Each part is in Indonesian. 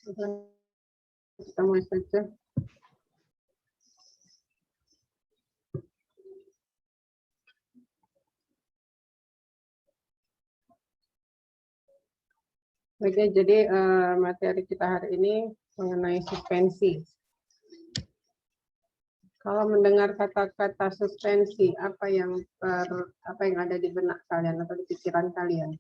Kita mulai saja. Oke, jadi materi kita hari ini mengenai suspensi. Kalau mendengar kata-kata suspensi, apa yang ada di benak kalian atau di pikiran kalian?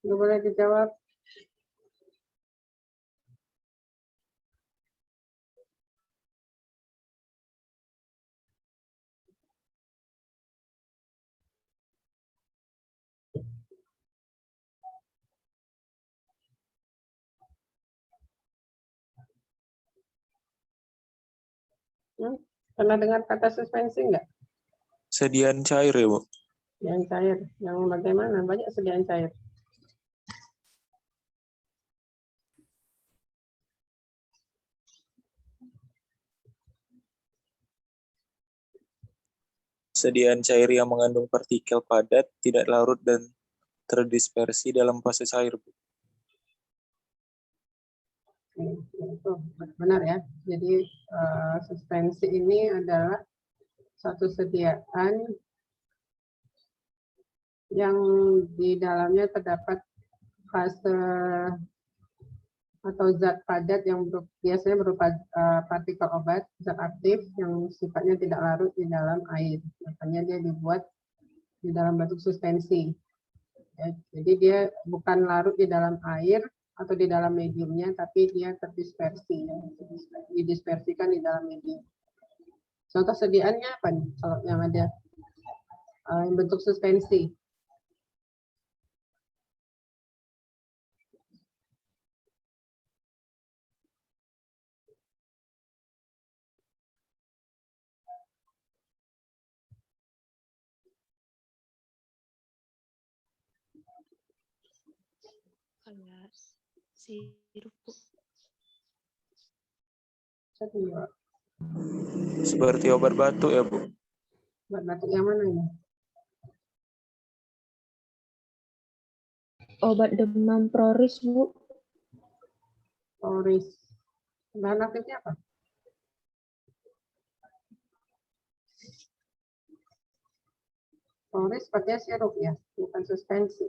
Boleh dijawab? Pernah dengar kata suspensi enggak? Sediaan cair ya, Bu? Sediaan cair. Yang bagaimana? Banyak sediaan cair. Sediaan cair yang mengandung partikel padat, tidak larut, dan terdispersi dalam fase cair, Bu. Itu benar ya. Jadi suspensi ini adalah satu sediaan yang di dalamnya terdapat fase atau zat padat yang biasanya berupa partikel obat, zat aktif yang sifatnya tidak larut di dalam air. Makanya dia dibuat di dalam bentuk suspensi. Ya, jadi dia bukan larut di dalam air atau di dalam mediumnya, tapi dia terdispersi, ya, didispersikan di dalam medium. Contoh sediaannya apa nih? Kalau yang ada yang bentuk suspensi. Kayak sirup, Bu. Seperti obat batuk ya, Bu? Obat batuk yang mana ini? Obat demam Proris, Bu. Proris. Bahan aktifnya apa? Proris pakai sirup ya, bukan suspensi.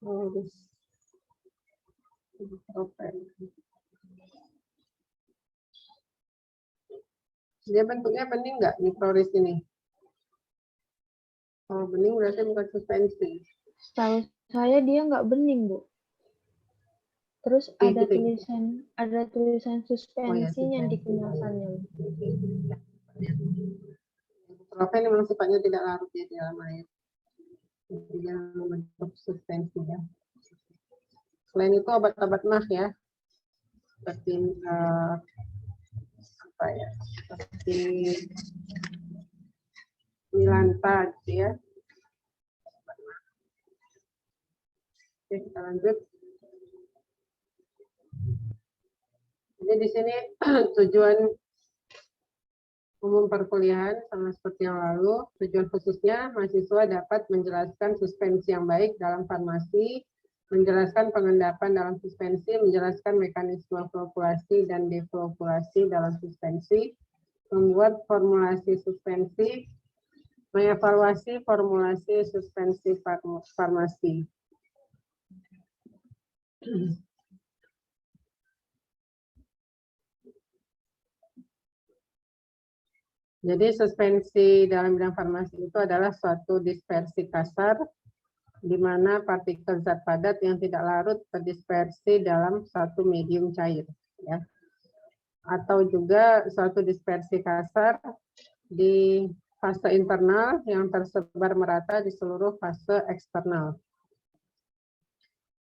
Proris. Dia bentuknya bening nggak nih Proris ini? Kalau bening berarti bukan suspensi. Setahu saya dia nggak bening, Bu. Terus ada tulisan suspensinya di kemasannya. Profen memang sifatnya tidak larut ya di dalam air. Jadi dia membentuk suspensi ya. Selain itu obat-obat mah ya, seperti apa ya, seperti Milanta gitu ya. Oke, kita lanjut. Jadi di sini tujuan umum perkuliahan sama seperti yang lalu, tujuan khususnya mahasiswa dapat menjelaskan suspensi yang baik dalam farmasi, menjelaskan pengendapan dalam suspensi, menjelaskan mekanisme flokkulasi dan deflokkulasi dalam suspensi, membuat formulasi suspensi, mengevaluasi formulasi suspensi farmasi. Jadi suspensi dalam bidang farmasi itu adalah suatu dispersi kasar di mana partikel zat padat yang tidak larut terdispersi dalam satu medium cair, ya. Atau juga suatu dispersi kasar di fase internal yang tersebar merata di seluruh fase eksternal.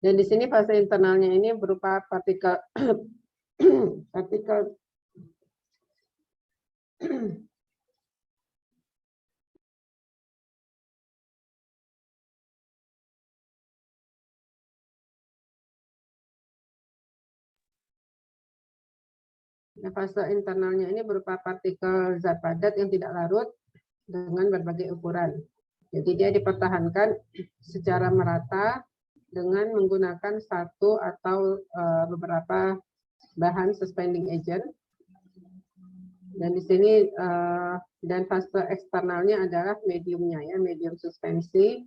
Dan di sini fase internalnya ini berupa partikel partikel fase internalnya ini berupa partikel zat padat yang tidak larut dengan berbagai ukuran. Jadi dia dipertahankan secara merata dengan menggunakan satu atau beberapa bahan suspending agent. Dan di sini dan fase eksternalnya adalah mediumnya ya, medium suspensi.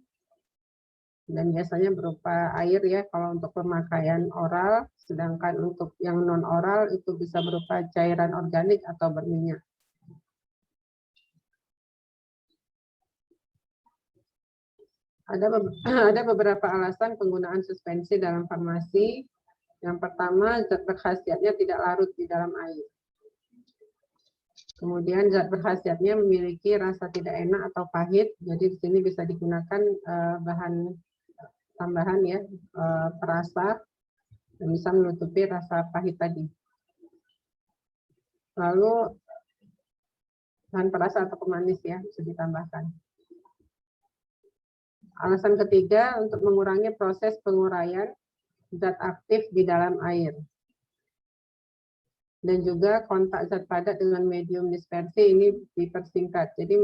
Dan biasanya berupa air ya kalau untuk pemakaian oral, sedangkan untuk yang non oral itu bisa berupa cairan organik atau berminyak. Ada beberapa alasan penggunaan suspensi dalam farmasi. Yang pertama, zat berkhasiatnya tidak larut di dalam air. Kemudian zat berkhasiatnya memiliki rasa tidak enak atau pahit, jadi di sini bisa digunakan bahan tambahan ya, perasa yang bisa menutupi rasa pahit tadi. Lalu bahan perasa atau pemanis ya bisa ditambahkan. Alasan ketiga untuk mengurangi proses penguraian zat aktif di dalam air. Dan juga kontak zat padat dengan medium dispersi ini dipersingkat. Jadi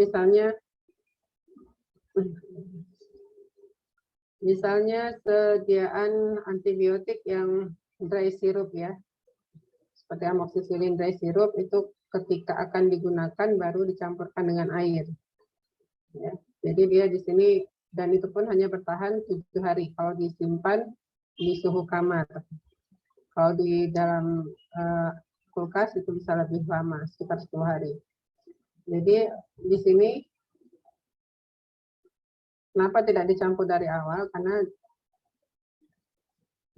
misalnya sediaan antibiotik yang dry syrup ya, seperti amoxicillin dry syrup itu ketika akan digunakan baru dicampurkan dengan air. Ya, jadi dia di sini dan itu pun hanya bertahan 7 hari kalau disimpan di suhu kamar. Kalau di dalam kulkas itu bisa lebih lama, sekitar 10 hari. Jadi di sini kenapa tidak dicampur dari awal? Karena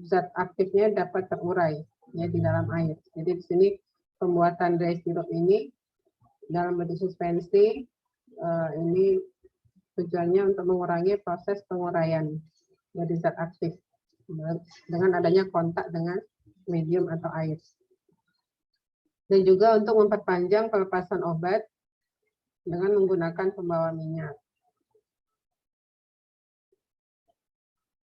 zat aktifnya dapat terurai ya di dalam air. Jadi di sini pembuatan dry syrup ini dalam bentuk suspensi ini tujuannya untuk mengurangi proses penguraian dari zat aktif dengan adanya kontak dengan medium atau air. Dan juga untuk memperpanjang pelepasan obat dengan menggunakan pembawa minyak.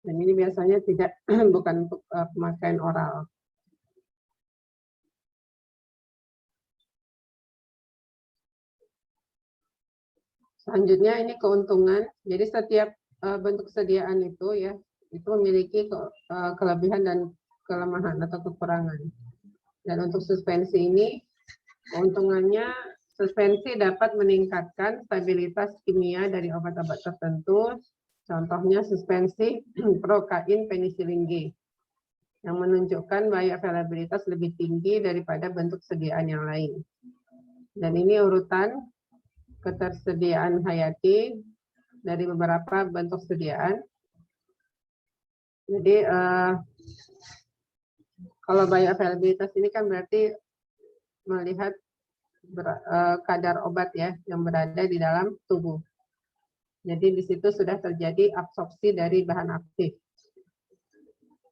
Dan ini biasanya tidak bukan untuk pemakaian oral. Selanjutnya ini keuntungan. Jadi setiap bentuk sediaan itu ya itu memiliki kelebihan dan kelemahan atau kekurangan. Dan untuk suspensi ini keuntungannya suspensi dapat meningkatkan stabilitas kimia dari obat-obat tertentu. Contohnya suspensi prokain penisilin G yang menunjukkan bioavailabilitas lebih tinggi daripada bentuk sediaan yang lain. Dan ini urutan ketersediaan hayati dari beberapa bentuk sediaan. Jadi kalau bioavailabilitas ini kan berarti melihat kadar obat ya yang berada di dalam tubuh. Jadi di situ sudah terjadi absorpsi dari bahan aktif.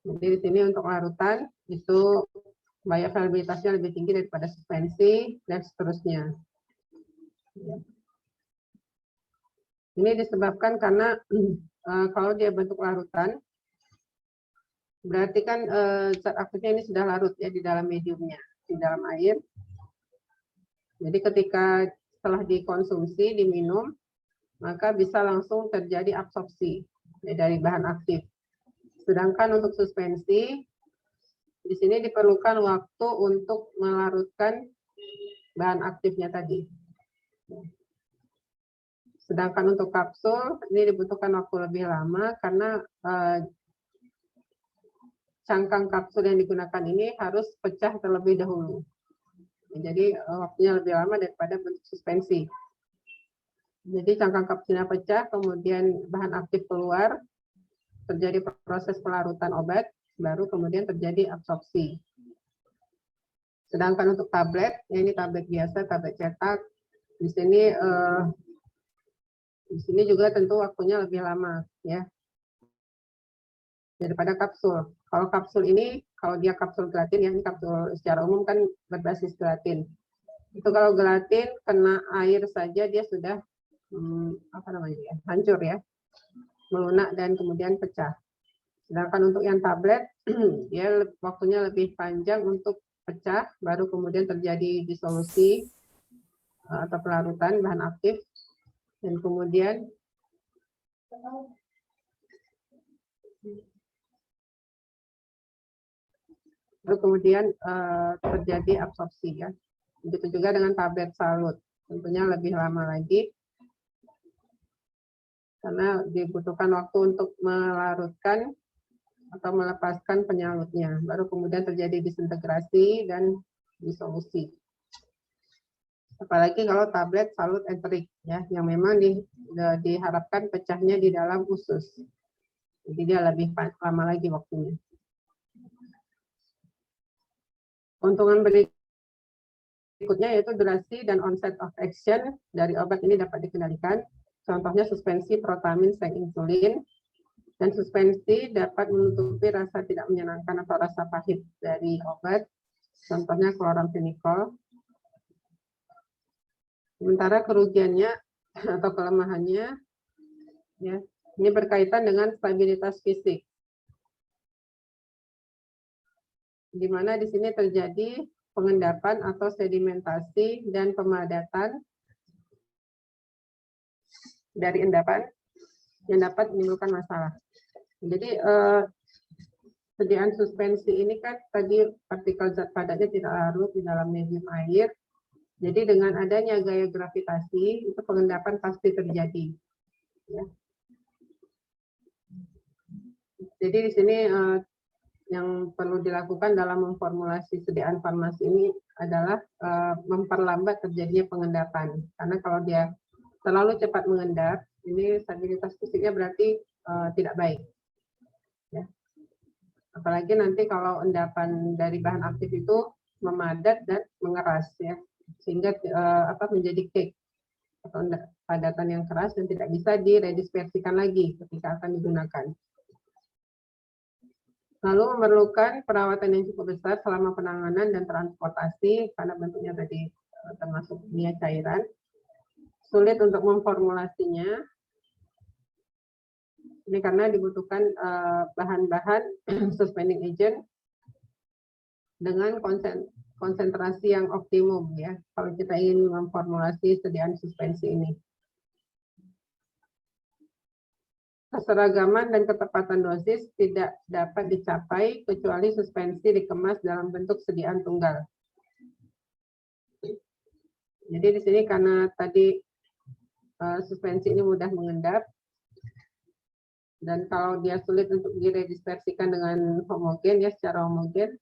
Jadi di sini untuk larutan itu bioavailabilitasnya lebih tinggi daripada suspensi dan seterusnya. Ini disebabkan karena kalau dia bentuk larutan, berarti kan zat aktifnya ini sudah larut ya di dalam mediumnya, di dalam air. Jadi ketika setelah dikonsumsi, diminum, maka bisa langsung terjadi absorpsi dari bahan aktif. Sedangkan untuk suspensi, di sini diperlukan waktu untuk melarutkan bahan aktifnya tadi. Sedangkan untuk kapsul, ini dibutuhkan waktu lebih lama karena cangkang kapsul yang digunakan ini harus pecah terlebih dahulu. Jadi waktunya lebih lama daripada bentuk suspensi. Jadi cangkang kapsulnya pecah, kemudian bahan aktif keluar, terjadi proses pelarutan obat, baru kemudian terjadi absorpsi. Sedangkan untuk tablet, ya ini tablet biasa, tablet cetak, di sini juga tentu waktunya lebih lama, ya. daripada kapsul. Kalau kapsul ini, kalau dia kapsul gelatin, ya ini kapsul secara umum kan berbasis gelatin. Itu kalau gelatin kena air saja dia sudah hancur ya, melunak dan kemudian pecah. Sedangkan untuk yang tablet, dia waktunya lebih panjang untuk pecah, baru kemudian terjadi disolusi atau pelarutan bahan aktif, dan kemudian terjadi absorpsi ya. Begitu juga dengan tablet salut, tentunya lebih lama lagi karena dibutuhkan waktu untuk melarutkan atau melepaskan penyalutnya, baru kemudian terjadi disintegrasi dan disolusi. Apalagi kalau tablet salut enterik ya, yang memang diharapkan pecahnya di dalam usus. Jadi dia lebih lama lagi waktunya. Keuntungan berikutnya yaitu durasi dan onset of action dari obat ini dapat dikendalikan. Contohnya suspensi protamin seng insulin, dan suspensi dapat menutupi rasa tidak menyenangkan atau rasa pahit dari obat. Contohnya kloramfenikol. Sementara kerugiannya atau kelemahannya, ya, ini berkaitan dengan stabilitas fisik. Di mana di sini terjadi pengendapan atau sedimentasi dan pemadatan dari endapan yang dapat menimbulkan masalah. Jadi sediaan suspensi ini kan tadi partikel zat padatnya tidak larut di dalam medium air. Jadi dengan adanya gaya gravitasi itu pengendapan pasti terjadi. Ya. Jadi di sini yang perlu dilakukan dalam memformulasi sediaan farmasi ini adalah memperlambat terjadinya pengendapan. Karena kalau dia terlalu cepat mengendap, ini stabilitas fisiknya berarti tidak baik. Ya. Apalagi nanti kalau endapan dari bahan aktif itu memadat dan mengeras, ya, sehingga menjadi cake atau padatan yang keras dan tidak bisa diredispersikan lagi ketika akan digunakan. Lalu memerlukan perawatan yang cukup besar selama penanganan dan transportasi karena bentuknya tadi termasuk minyak cairan. Sulit untuk memformulasinya. Ini karena dibutuhkan bahan-bahan suspending agent dengan konsentrasi yang optimum ya kalau kita ingin memformulasi sediaan suspensi ini. Keseragaman dan ketepatan dosis tidak dapat dicapai kecuali suspensi dikemas dalam bentuk sediaan tunggal. Jadi di sini karena tadi suspensi ini mudah mengendap dan kalau dia sulit untuk diredispersikan dengan homogen ya secara homogen,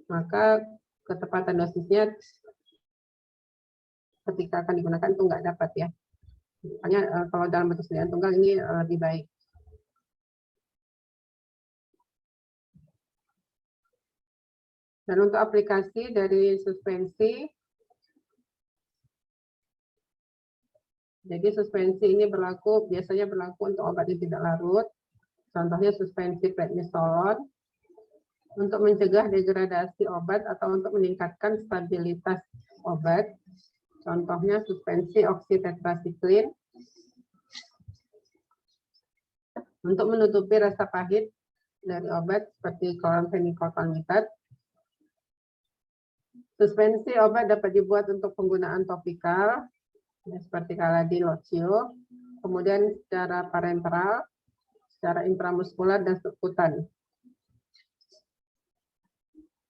maka ketepatan dosisnya ketika akan digunakan itu nggak dapat ya. Makanya kalau dalam bentuk sediaan tunggal ini lebih baik. Dan untuk aplikasi dari suspensi, jadi suspensi ini biasanya berlaku untuk obat yang tidak larut. Contohnya suspensi prednisolon untuk mencegah degradasi obat atau untuk meningkatkan stabilitas obat. Contohnya suspensi oksitetrasiklin untuk menutupi rasa pahit dari obat seperti kloramfenikol palmitat. Suspensi obat dapat dibuat untuk penggunaan topikal seperti Kaladin Locio, kemudian secara parenteral, secara intramuskular dan subkutan.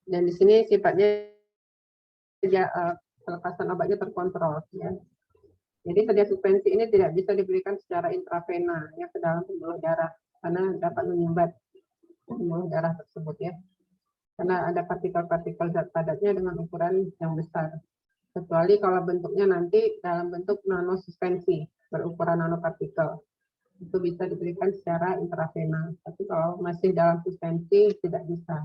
Dan di sini sifatnya pelepasan obatnya terkontrol. Ya. Jadi sediaan suspensi ini tidak bisa diberikan secara intravena ya, ke dalam pembuluh darah karena dapat menyumbat pembuluh darah tersebut ya. Karena ada partikel-partikel zat padatnya dengan ukuran yang besar. Kecuali kalau bentuknya nanti dalam bentuk nanosuspensi berukuran nanopartikel. Itu bisa diberikan secara intravena. Tapi kalau masih dalam suspensi tidak bisa.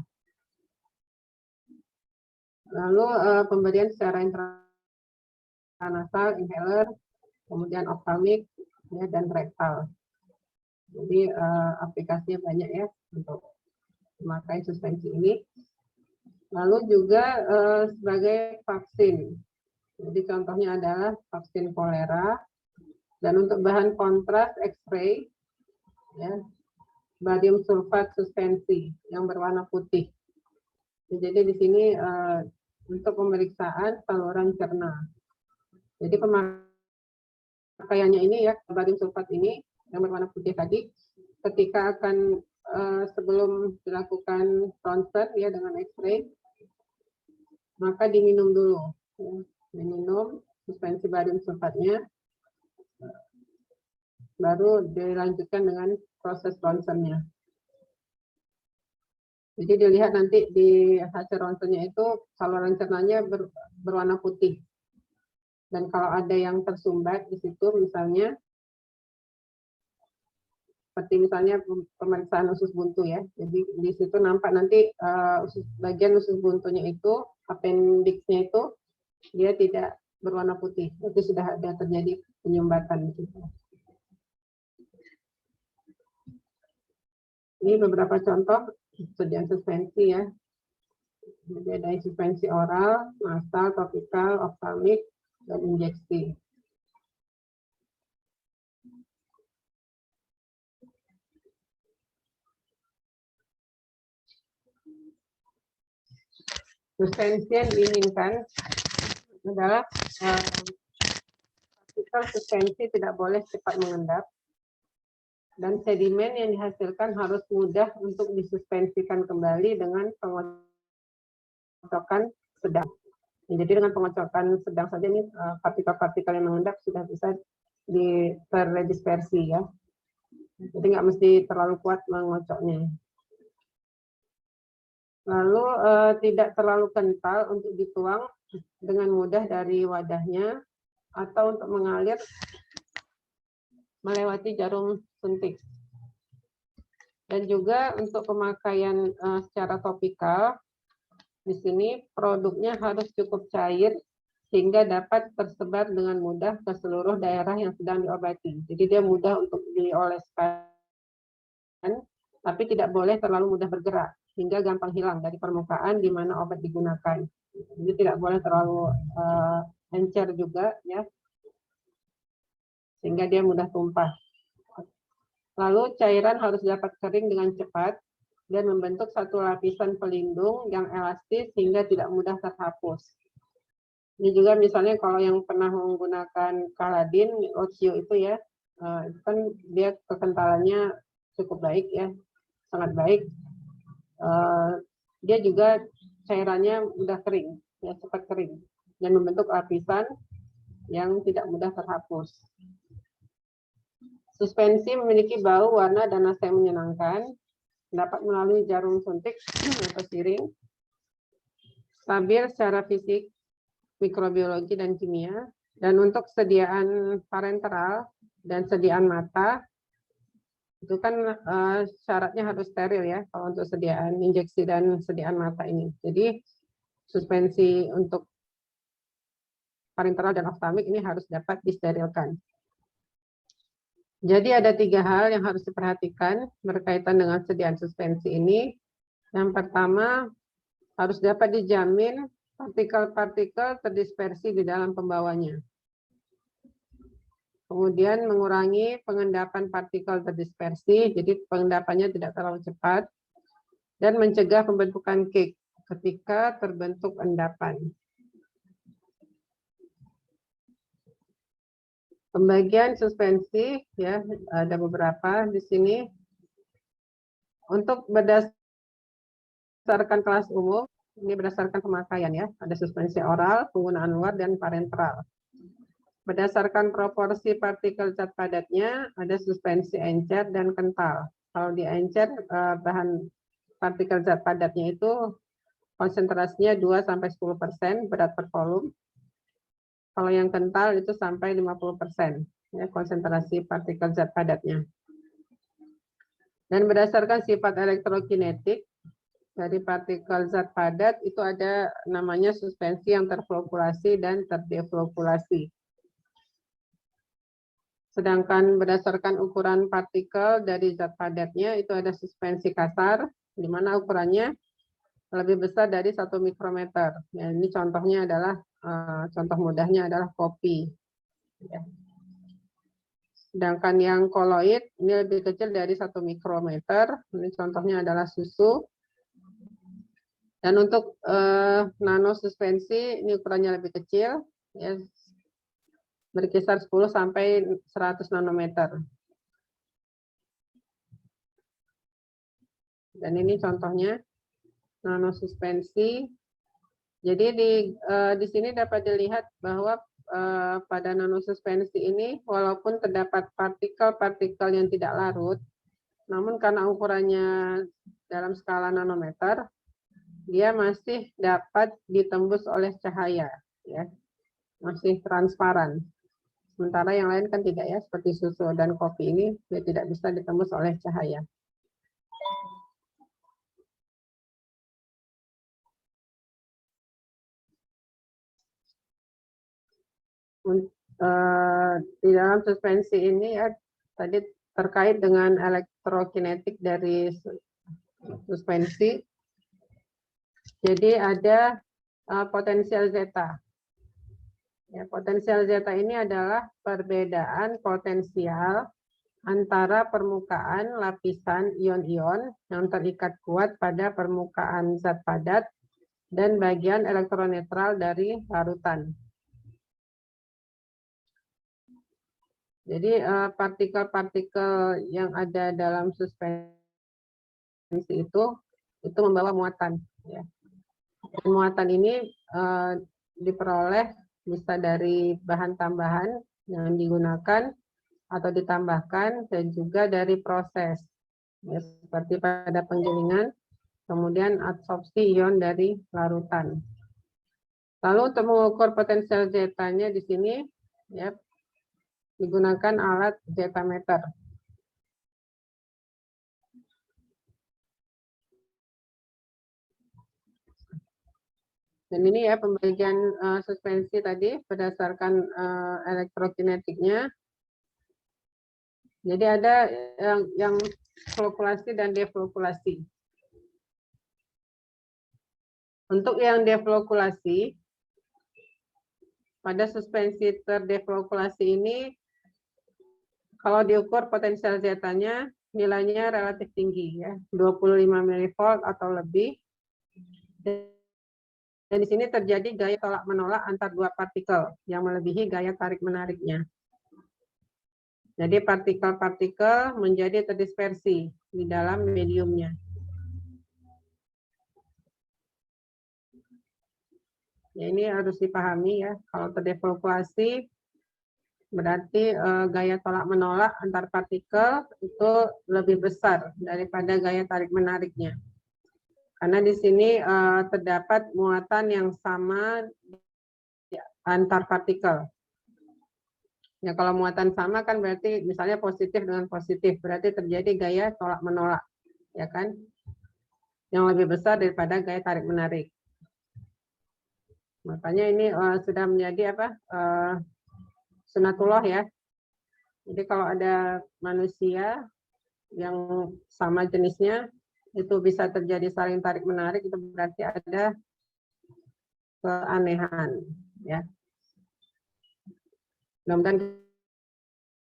Lalu pemberian secara intranasal, inhaler, kemudian ophthalmik ya, dan rektal. Jadi aplikasinya banyak ya untuk memakai suspensi ini. Lalu juga sebagai vaksin. Jadi contohnya adalah vaksin kolera. Dan untuk bahan kontras X-ray, ya, barium sulfat suspensi yang berwarna putih. Jadi di sini untuk pemeriksaan saluran cerna. Jadi pemakaiannya ini ya, barium sulfat ini yang berwarna putih tadi, ketika akan sebelum dilakukan ronsen ya dengan X-ray, maka diminum dulu, ya. Diminum suspensi barium sulfatnya, baru dilanjutkan dengan proses ronsennya. Jadi dilihat nanti di hasil ronsennya itu saluran cernanya berwarna putih. Dan kalau ada yang tersumbat di situ misalnya, seperti misalnya pemeriksaan usus buntu ya. Jadi di situ nampak nanti bagian usus buntunya itu, appendixnya itu dia tidak berwarna putih. Itu sudah ada terjadi penyumbatan di situ. Ini beberapa contoh persediaan suspensi ya. Jadi ada suspensi oral, nasal, topikal, ophthalmic, dan injeksi. Suspensi yang diinginkan adalah partikel suspensi tidak boleh cepat mengendap, dan sedimen yang dihasilkan harus mudah untuk disuspensikan kembali dengan pengocokan sedang. Jadi dengan pengocokan sedang saja ini partikel-partikel yang mengendap sudah bisa terdispersi ya. Jadi nggak mesti terlalu kuat mengocoknya. Lalu tidak terlalu kental untuk dituang dengan mudah dari wadahnya atau untuk mengalir melewati jarum suntik. Dan juga untuk pemakaian secara topikal, di sini produknya harus cukup cair sehingga dapat tersebar dengan mudah ke seluruh daerah yang sedang diobati. Jadi dia mudah untuk dioleskan, tapi tidak boleh terlalu mudah bergerak hingga gampang hilang dari permukaan di mana obat digunakan. Jadi tidak boleh terlalu encer juga ya, sehingga dia mudah tumpah. Lalu cairan harus dapat kering dengan cepat dan membentuk satu lapisan pelindung yang elastis sehingga tidak mudah terhapus. Ini juga misalnya kalau yang pernah menggunakan Kaladin, Ocio itu ya, itu kan dia kekentalannya cukup baik ya, sangat baik. Dia juga cairannya mudah kering, ya cepat kering, dan membentuk lapisan yang tidak mudah terhapus. Suspensi memiliki bau, warna, dan rasa yang menyenangkan, dapat melalui jarum suntik atau siring, stabil secara fisik, mikrobiologi, dan kimia, dan untuk sediaan parenteral dan sediaan mata, itu kan syaratnya harus steril ya, kalau untuk sediaan injeksi dan sediaan mata ini. Jadi suspensi untuk parenteral dan ophthalmic ini harus dapat disterilkan. Jadi ada 3 hal yang harus diperhatikan berkaitan dengan sediaan suspensi ini. Yang pertama, harus dapat dijamin partikel-partikel terdispersi di dalam pembawanya. Kemudian mengurangi pengendapan partikel terdispersi, jadi pengendapannya tidak terlalu cepat, dan mencegah pembentukan cake ketika terbentuk endapan. Pembagian suspensi ya ada beberapa di sini. Untuk berdasarkan kelas umum, ini berdasarkan pemakaian ya, ada suspensi oral, penggunaan luar, dan parenteral. Berdasarkan proporsi partikel zat padatnya, ada suspensi encer dan kental. Kalau di encer, bahan partikel zat padatnya itu konsentrasinya 2-10% berat per volume. Kalau yang kental itu sampai 50% ya, konsentrasi partikel zat padatnya. Dan berdasarkan sifat elektrokinetik dari partikel zat padat itu ada namanya suspensi yang terflokulasi dan terdeflokulasi. Sedangkan berdasarkan ukuran partikel dari zat padatnya itu ada suspensi kasar, di mana ukurannya lebih besar dari 1 mikrometer. Ya, ini contohnya adalah contoh mudahnya adalah kopi. Ya. Sedangkan yang koloid ini lebih kecil dari 1 mikrometer. Ini contohnya adalah susu. Dan untuk nanosuspensi ini ukurannya lebih kecil, ya, berkisar 10 sampai 100 nanometer. Dan ini contohnya nanosuspensi. Jadi di sini dapat dilihat bahwa pada nanosuspensi ini walaupun terdapat partikel-partikel yang tidak larut, namun karena ukurannya dalam skala nanometer, dia masih dapat ditembus oleh cahaya, ya, masih transparan. Sementara yang lain kan tidak, ya, seperti susu dan kopi ini dia tidak bisa ditembus oleh cahaya. Di dalam suspensi ini, ya, tadi terkait dengan elektrokinetik dari suspensi. Jadi ada potensial zeta. Ya, potensial zeta ini adalah perbedaan potensial antara permukaan lapisan ion-ion yang terikat kuat pada permukaan zat padat dan bagian elektronetral dari larutan. Jadi partikel-partikel yang ada dalam suspensi itu membawa muatan. Ya. Dan muatan ini diperoleh bisa dari bahan tambahan yang digunakan atau ditambahkan dan juga dari proses, ya, seperti pada penggilingan, kemudian absorpsi ion dari larutan. Lalu untuk mengukur potensial zetanya di sini, ya, digunakan alat zetameter. Dan ini, ya, pembagian suspensi tadi berdasarkan elektrokinetiknya. Jadi ada yang flokulasi dan deflokulasi. Untuk yang deflokulasi, pada suspensi terdeflokulasi ini, kalau diukur potensial zetanya, nilainya relatif tinggi, ya, 25 mV atau lebih. Dan di sini terjadi gaya tolak-menolak antar dua partikel yang melebihi gaya tarik-menariknya. Jadi partikel-partikel menjadi terdispersi di dalam mediumnya. Ya, ini harus dipahami, ya, kalau terdeflokulasi berarti gaya tolak-menolak antar partikel itu lebih besar daripada gaya tarik-menariknya. Karena di sini terdapat muatan yang sama antar partikel. Ya, kalau muatan sama kan berarti misalnya positif dengan positif, berarti terjadi gaya tolak-menolak, ya kan? Yang lebih besar daripada gaya tarik-menarik. Makanya ini sudah menjadi apa? Sunatullah, ya. Jadi kalau ada manusia yang sama jenisnya, itu bisa terjadi saling tarik-menarik, itu berarti ada keanehan, ya. Mudah-mudahan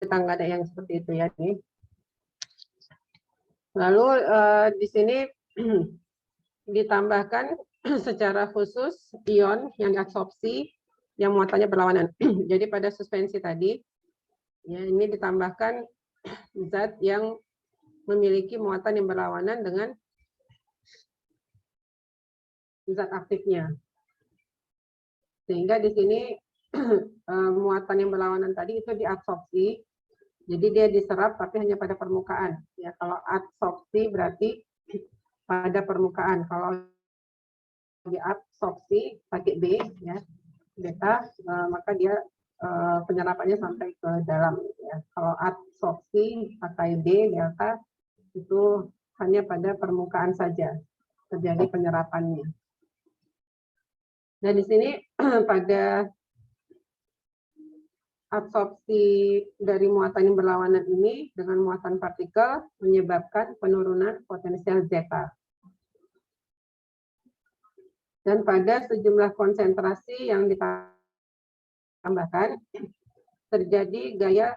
kita nggak ada yang seperti itu, ya. Nih. Lalu di sini ditambahkan secara khusus ion yang diabsorpsi yang muatannya berlawanan. Jadi pada suspensi tadi, ya, ini ditambahkan zat yang memiliki muatan yang berlawanan dengan zat aktifnya. Sehingga di sini muatan yang berlawanan tadi itu diabsorpsi, jadi dia diserap tapi hanya pada permukaan. Ya, kalau absorpsi berarti pada permukaan. Kalau diabsorpsi pakai B, ya, beta, maka dia penyerapannya sampai ke dalam. Ya. Kalau absorpsi pakai D, delta, itu hanya pada permukaan saja terjadi penyerapannya. Nah, di sini pada absorpsi dari muatan yang berlawanan ini dengan muatan partikel menyebabkan penurunan potensial zeta. Dan pada sejumlah konsentrasi yang ditambahkan, terjadi gaya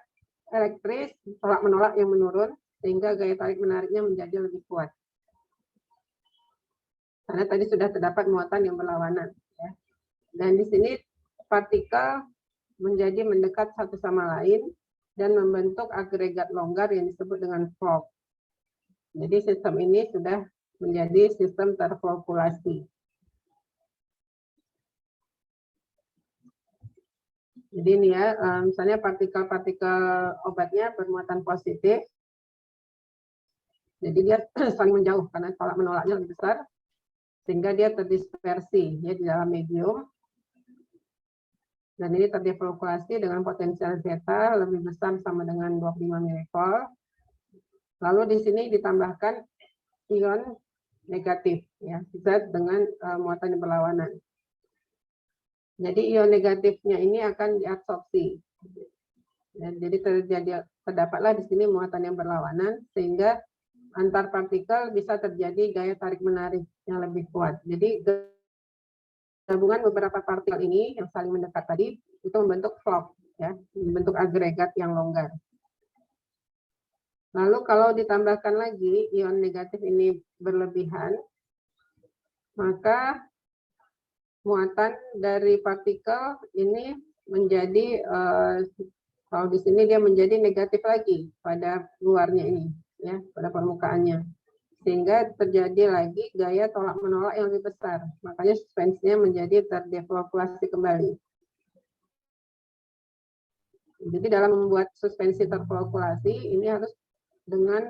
elektris tolak-menolak yang menurun, sehingga gaya tarik-menariknya menjadi lebih kuat. Karena tadi sudah terdapat muatan yang berlawanan. Ya. Dan di sini partikel menjadi mendekat satu sama lain dan membentuk agregat longgar yang disebut dengan flow. Jadi sistem ini sudah menjadi sistem terflokulasi. Jadi ini ya, misalnya partikel-partikel obatnya bermuatan positif. Jadi dia saling menjauh karena tolak menolaknya lebih besar, sehingga dia terdispersi ya di dalam medium. Dan ini terdeflokulasi dengan potensial zeta lebih besar sama dengan 25 mV. Lalu di sini ditambahkan ion negatif ya, zat dengan muatan yang berlawanan. Jadi ion negatifnya ini akan diabsorpsi. Ya, jadi terdapatlah di sini muatan yang berlawanan sehingga antar partikel bisa terjadi gaya tarik menarik yang lebih kuat. Jadi gabungan beberapa partikel ini yang saling mendekat tadi itu membentuk flow ya, membentuk agregat yang longgar. Lalu kalau ditambahkan lagi ion negatif ini berlebihan, maka muatan dari partikel ini menjadi kalau di sini dia menjadi negatif lagi pada luarnya ini, ya, pada permukaannya, sehingga terjadi lagi gaya tolak menolak yang lebih besar. Makanya suspensinya menjadi terdeflokulasi kembali. Jadi dalam membuat suspensi terflokulasi ini harus dengan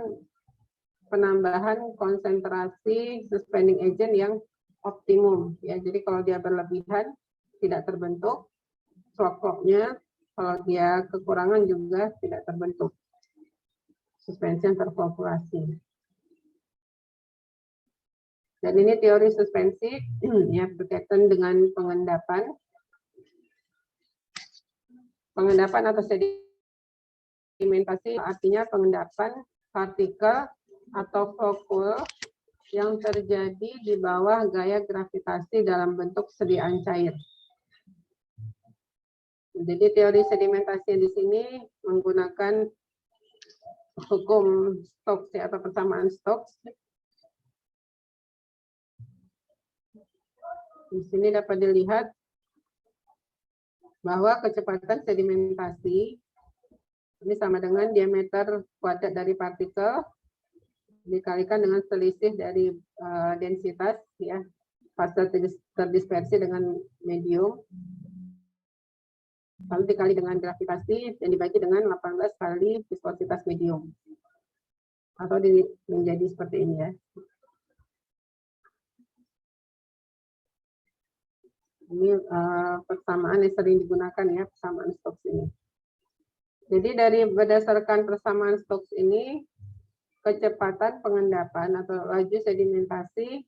penambahan konsentrasi suspending agent yang optimum. Ya, jadi kalau dia berlebihan tidak terbentuk flok-floknya. Kalau dia kekurangan juga tidak terbentuk suspensi yang terflokulasi. Dan ini teori suspensi ya berkaitan dengan pengendapan. Pengendapan atau sedimentasi artinya pengendapan partikel atau flokul yang terjadi di bawah gaya gravitasi dalam bentuk sediaan cair. Jadi teori sedimentasi di sini menggunakan hukum Stokes atau persamaan Stokes. Di sini dapat dilihat bahwa kecepatan sedimentasi ini sama dengan diameter kuadrat dari partikel dikalikan dengan selisih dari densitas ya, fase terdispersi dengan medium, lalu dikali dengan gravitasi dan dibagi dengan 18 kali viskositas medium, atau menjadi seperti ini ya. Ini persamaan yang sering digunakan ya, persamaan Stokes ini. Jadi berdasarkan persamaan Stokes ini, kecepatan pengendapan atau laju sedimentasi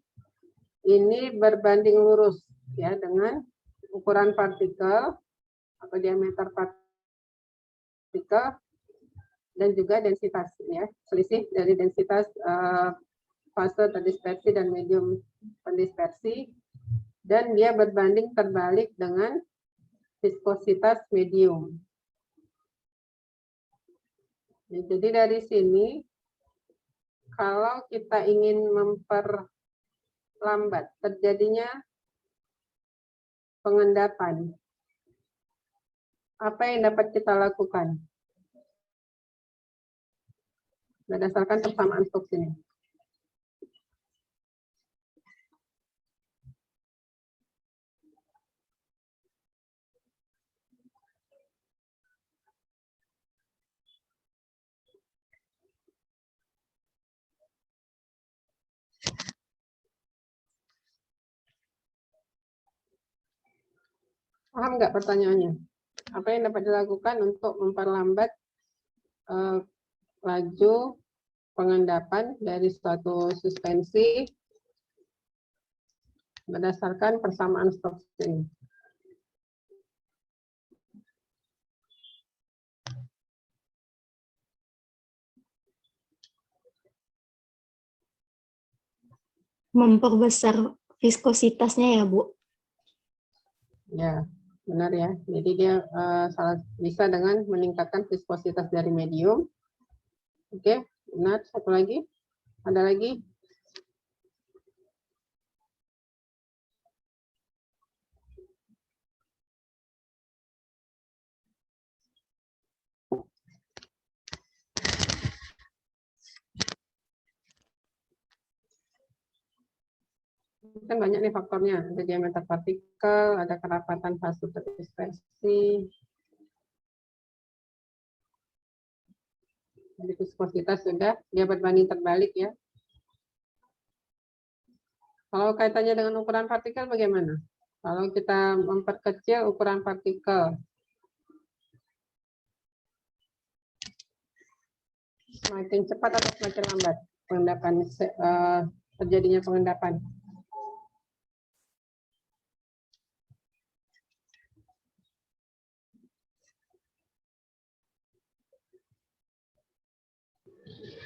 ini berbanding lurus ya dengan ukuran partikel atau diameter partikel dan juga densitas ya, selisih dari densitas fase terdispersi dan medium pendispersi, dan dia berbanding terbalik dengan viskositas medium. Jadi dari sini kalau kita ingin memperlambat terjadinya pengendapan, apa yang dapat kita lakukan? Berdasarkan persamaan Stokes ini. Paham nggak pertanyaannya? Apa yang dapat dilakukan untuk memperlambat laju pengendapan dari suatu suspensi berdasarkan persamaan Stokes ini? Memperbesar viskositasnya ya, Bu? Ya, benar ya. Jadi dia bisa dengan meningkatkan viskositas dari medium. Oke, benar. Satu lagi. Ada lagi? Kan banyak nih faktornya, ada diameter partikel, ada kerapatan fase terdispersi, jadi viskositas sudah, dia berbanding terbalik ya. Kalau kaitannya dengan ukuran partikel bagaimana? Kalau kita memperkecil ukuran partikel, semakin cepat atau semakin lambat pengendapan terjadinya pengendapan?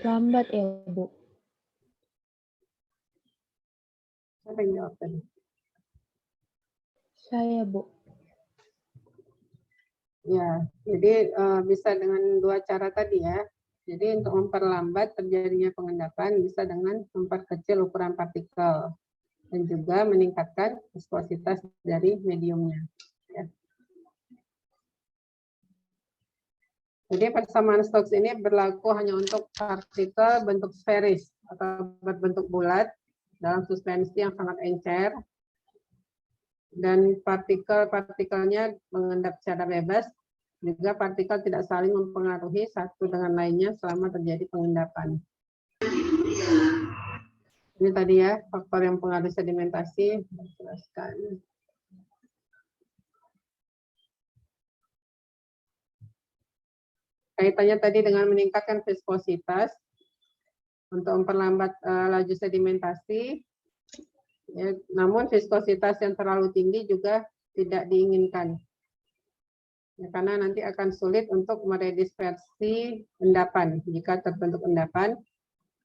Lambat ya, Bu. Siapa yang jawab tadi? Saya, Bu. Ya, jadi bisa dengan dua cara tadi ya. Jadi untuk memperlambat terjadinya pengendapan bisa dengan memperkecil ukuran partikel dan juga meningkatkan viskositas dari mediumnya. Ya. Jadi persamaan Stokes ini berlaku hanya untuk partikel bentuk sferis atau berbentuk bulat dalam suspensi yang sangat encer, dan partikel-partikelnya mengendap secara bebas, juga partikel tidak saling mempengaruhi satu dengan lainnya selama terjadi pengendapan. Ini tadi ya, faktor yang mempengaruhi sedimentasi, jelaskan. Kaitannya tadi dengan meningkatkan viskositas untuk memperlambat laju sedimentasi, ya, namun viskositas yang terlalu tinggi juga tidak diinginkan. Ya, karena nanti akan sulit untuk meredispersi endapan jika terbentuk endapan,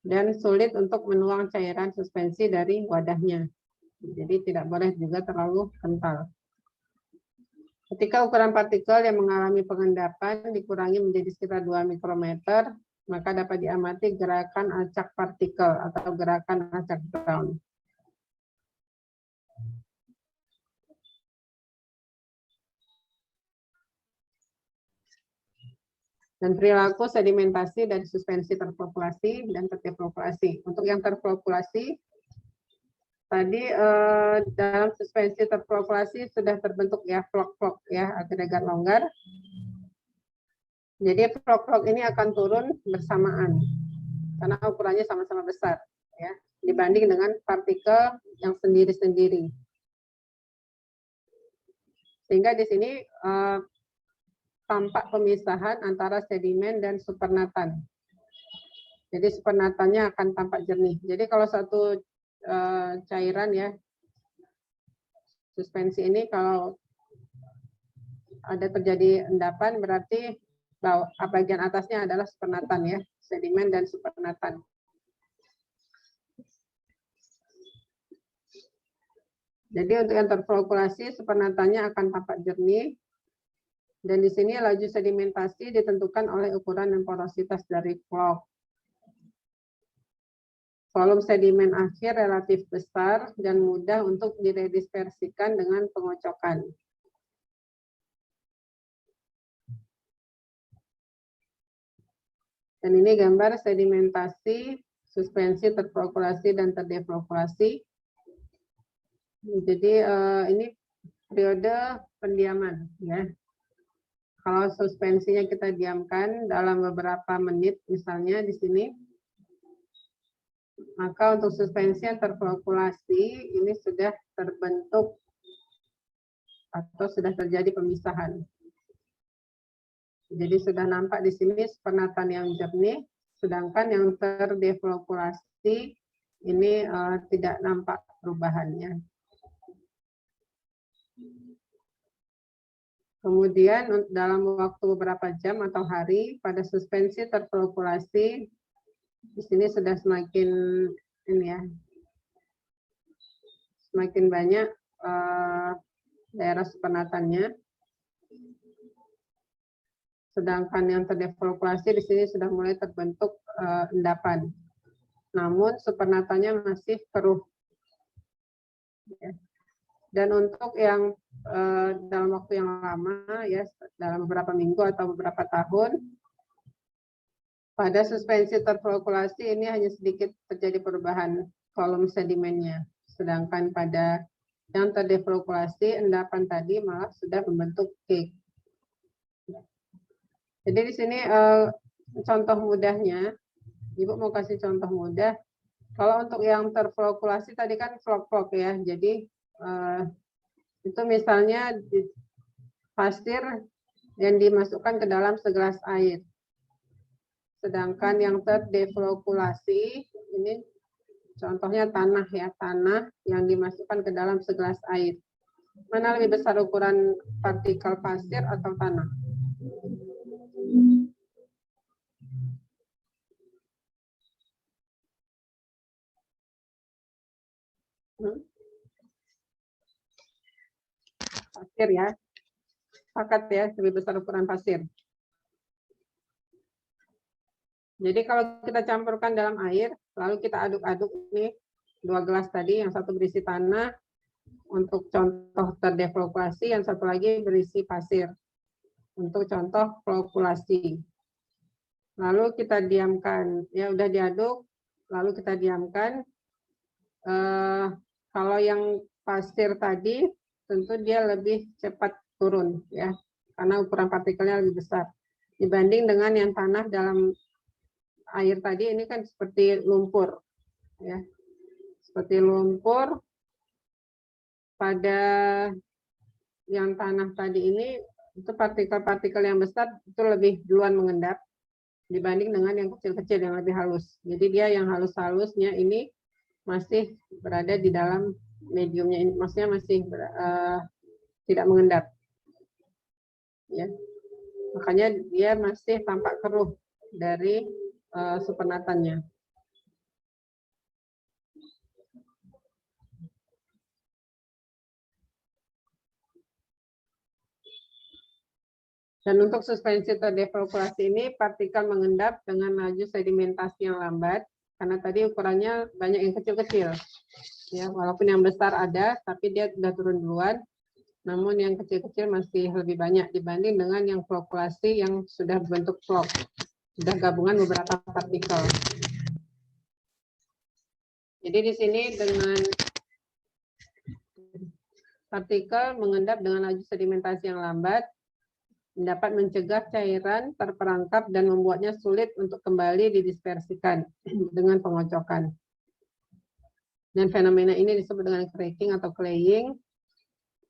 dan sulit untuk menuang cairan suspensi dari wadahnya. Jadi tidak boleh juga terlalu kental. Ketika ukuran partikel yang mengalami pengendapan dikurangi menjadi sekitar 2 mikrometer, maka dapat diamati gerakan acak partikel atau gerakan acak ground. Dan perilaku sedimentasi dari suspensi terpopulasi dan terpopulasi. Untuk yang terpopulasi, tadi dalam suspensi terpopulasi sudah terbentuk ya vlog-vlog ya, agregat longgar. Jadi vlog-vlog ini akan turun bersamaan karena ukurannya sama-sama besar ya, dibanding dengan partikel yang sendiri-sendiri. Sehingga di sini tampak pemisahan antara sedimen dan supernatan. Jadi supernatannya akan tampak jernih. Jadi kalau satu cairan ya, suspensi ini kalau ada terjadi endapan berarti bagian atasnya adalah supernatan ya, sedimen dan supernatan. Jadi untuk yang terflokulasi supernatannya akan tampak jernih, dan di sini laju sedimentasi ditentukan oleh ukuran dan porositas dari vlog. Volume sedimen akhir relatif besar dan mudah untuk diredispersikan dengan pengocokan. Dan ini gambar sedimentasi, suspensi terflokulasi dan terdeflokulasi. Jadi ini periode pendiaman ya. Kalau suspensinya kita diamkan dalam beberapa menit misalnya di sini, maka untuk suspensi yang terflokulasi ini sudah terbentuk atau sudah terjadi pemisahan. Jadi sudah nampak di sini supernatan yang jernih, sedangkan yang terdeflokulasi ini tidak nampak perubahannya. Kemudian dalam waktu beberapa jam atau hari pada suspensi terflokulasi, di sini sudah semakin ini ya, semakin banyak daerah supernatannya. Sedangkan yang terdefolkulasi di sini sudah mulai terbentuk endapan. Namun supernatannya masih keruh. Dan untuk yang dalam waktu yang lama, ya dalam beberapa minggu atau beberapa tahun, pada suspensi terfolkulasi ini hanya sedikit terjadi perubahan volume sedimennya. Sedangkan pada yang terdefolkulasi, endapan tadi malah sudah membentuk cake. Jadi di sini contoh mudahnya, Ibu mau kasih contoh mudah. Kalau untuk yang terfolkulasi tadi kan vlog-vlog ya, jadi itu misalnya pasir yang dimasukkan ke dalam segelas air. Sedangkan yang terdeflokulasi ini contohnya tanah ya, tanah yang dimasukkan ke dalam segelas air. Mana lebih besar ukuran partikel pasir atau tanah? Pasir ya. Sepakat ya, lebih besar ukuran pasir. Jadi kalau kita campurkan dalam air, lalu kita aduk-aduk nih 2 gelas tadi, yang satu berisi tanah untuk contoh terdeflokulasi, yang satu lagi berisi pasir untuk contoh flokulasi. Lalu kita diamkan, ya udah diaduk, lalu kita diamkan. Kalau yang pasir tadi, tentu dia lebih cepat turun ya, karena ukuran partikelnya lebih besar dibanding dengan yang tanah dalam air tadi. Ini kan seperti lumpur ya, seperti lumpur. Pada yang tanah tadi ini itu partikel-partikel yang besar itu lebih duluan mengendap dibanding dengan yang kecil-kecil yang lebih halus. Jadi dia yang halus-halusnya ini masih berada di dalam mediumnya ini, maksudnya masih tidak mengendap ya. Makanya dia masih tampak keruh dari supernatannya. Dan untuk suspensi terdeflokulasi ini partikel mengendap dengan laju sedimentasi yang lambat karena tadi ukurannya banyak yang kecil-kecil. Ya, walaupun yang besar ada, tapi dia sudah turun duluan. Namun yang kecil-kecil masih lebih banyak dibanding dengan yang flokulasi yang sudah berbentuk vlog, sudah gabungan beberapa partikel. Jadi di sini dengan partikel mengendap dengan laju sedimentasi yang lambat dapat mencegah cairan terperangkap dan membuatnya sulit untuk kembali didispersikan dengan pengocokan. Dan fenomena ini disebut dengan cracking atau claying.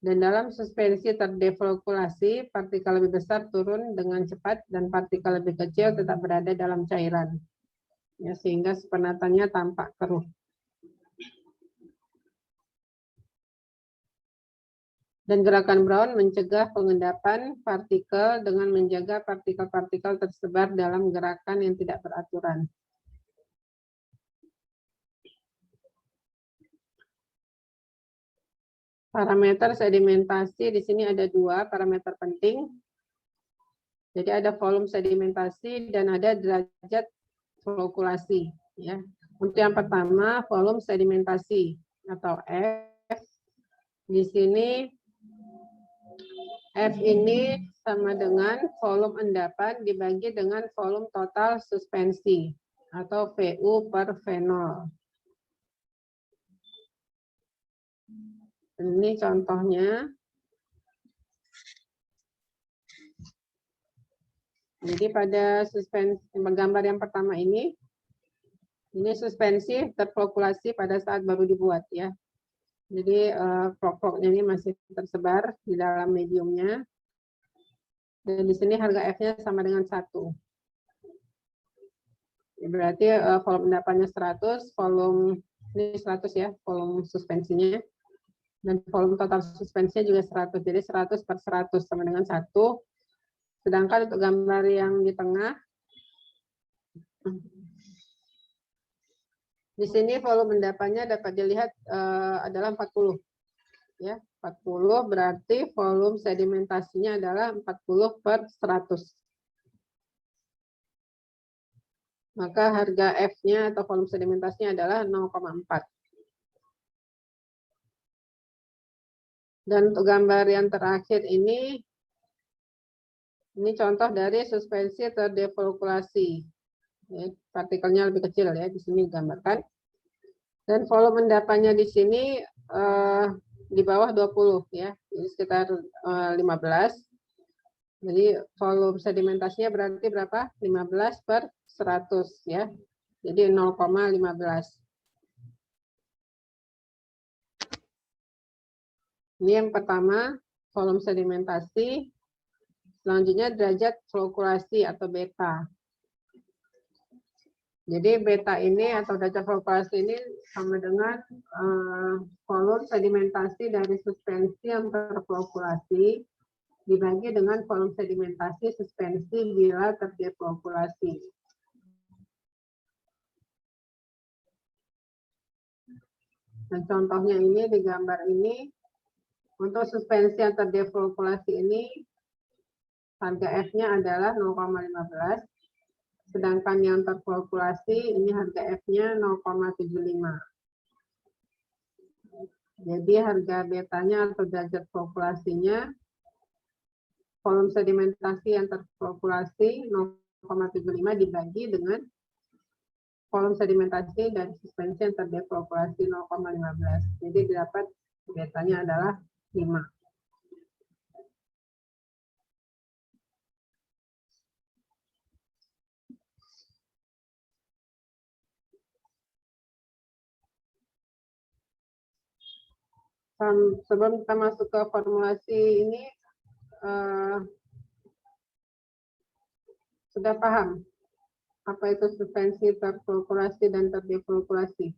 Dan dalam suspensi terdeflokulasi, partikel lebih besar turun dengan cepat dan partikel lebih kecil tetap berada dalam cairan. Ya, sehingga supernatannya tampak keruh. Dan gerakan Brown mencegah pengendapan partikel dengan menjaga partikel-partikel tersebar dalam gerakan yang tidak beraturan. Parameter sedimentasi di sini ada 2 parameter penting. Jadi ada volume sedimentasi dan ada derajat flokulasi. Ya. Untuk yang pertama volume sedimentasi atau F. Di sini F ini sama dengan volume endapan dibagi dengan volume total suspensi atau VU per V0. Ini contohnya. Jadi pada suspensi gambar yang pertama ini suspensi terflokulasi pada saat baru dibuat ya. Jadi vlog-vlognya ini masih tersebar di dalam mediumnya. Dan di sini harga F-nya sama dengan 1. Ya, berarti volume endapannya 100, volume ini 100 ya, volume suspensinya. Dan volume total suspensinya juga 100. Jadi 100 per 100 sama dengan 1. Sedangkan untuk gambar yang di tengah, Di sini volume endapannya dapat dilihat adalah 40. Ya, 40 berarti volume sedimentasinya adalah 40/100. Maka harga F-nya atau volume sedimentasinya adalah 0,4. Dan untuk gambar yang terakhir ini contoh dari suspensi terdefolkulasi. Ya, partikelnya lebih kecil ya, di sini digambarkan. Dan volume endapannya di sini di bawah 20 ya, jadi sekitar 15. Jadi volume sedimentasinya berarti berapa? 15/100 ya. Jadi 0,15. Ini yang pertama, volume sedimentasi. Selanjutnya derajat flokulasi atau beta. Jadi beta ini atau derajat flokulasi ini sama dengan volume sedimentasi dari suspensi yang terflokulasi dibagi dengan volume sedimentasi suspensi bila terdeflokulasi. Dan contohnya ini di gambar ini, untuk suspensi yang terdeflokulasi ini harga F-nya adalah 0,15. Sedangkan yang terflokulasi ini harga F-nya 0,75. Jadi harga betanya atau derajat flokulasinya, volume sedimentasi yang terflokulasi 0,75 dibagi dengan volume sedimentasi dan suspensi yang terdeflokulasi 0,15. Jadi didapat betanya adalah 5. Sebelum kita masuk ke formulasi ini, sudah paham apa itu suspensi terflokulasi dan terdeflokulasi?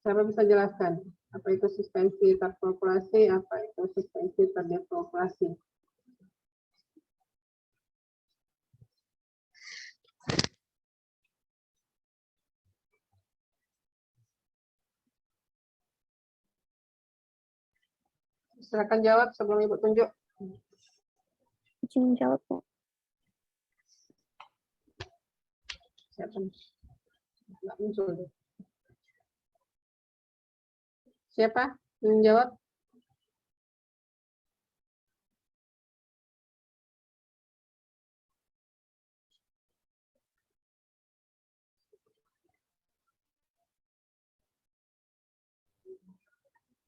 Siapa bisa jelaskan apa itu suspensi terflokulasi, apa itu suspensi terdeflokulasi? Silakan jawab sebelum Ibu tunjuk. Izin jawab, Bu. Siapa? Nggak muncul deh. Siapa yang jawab?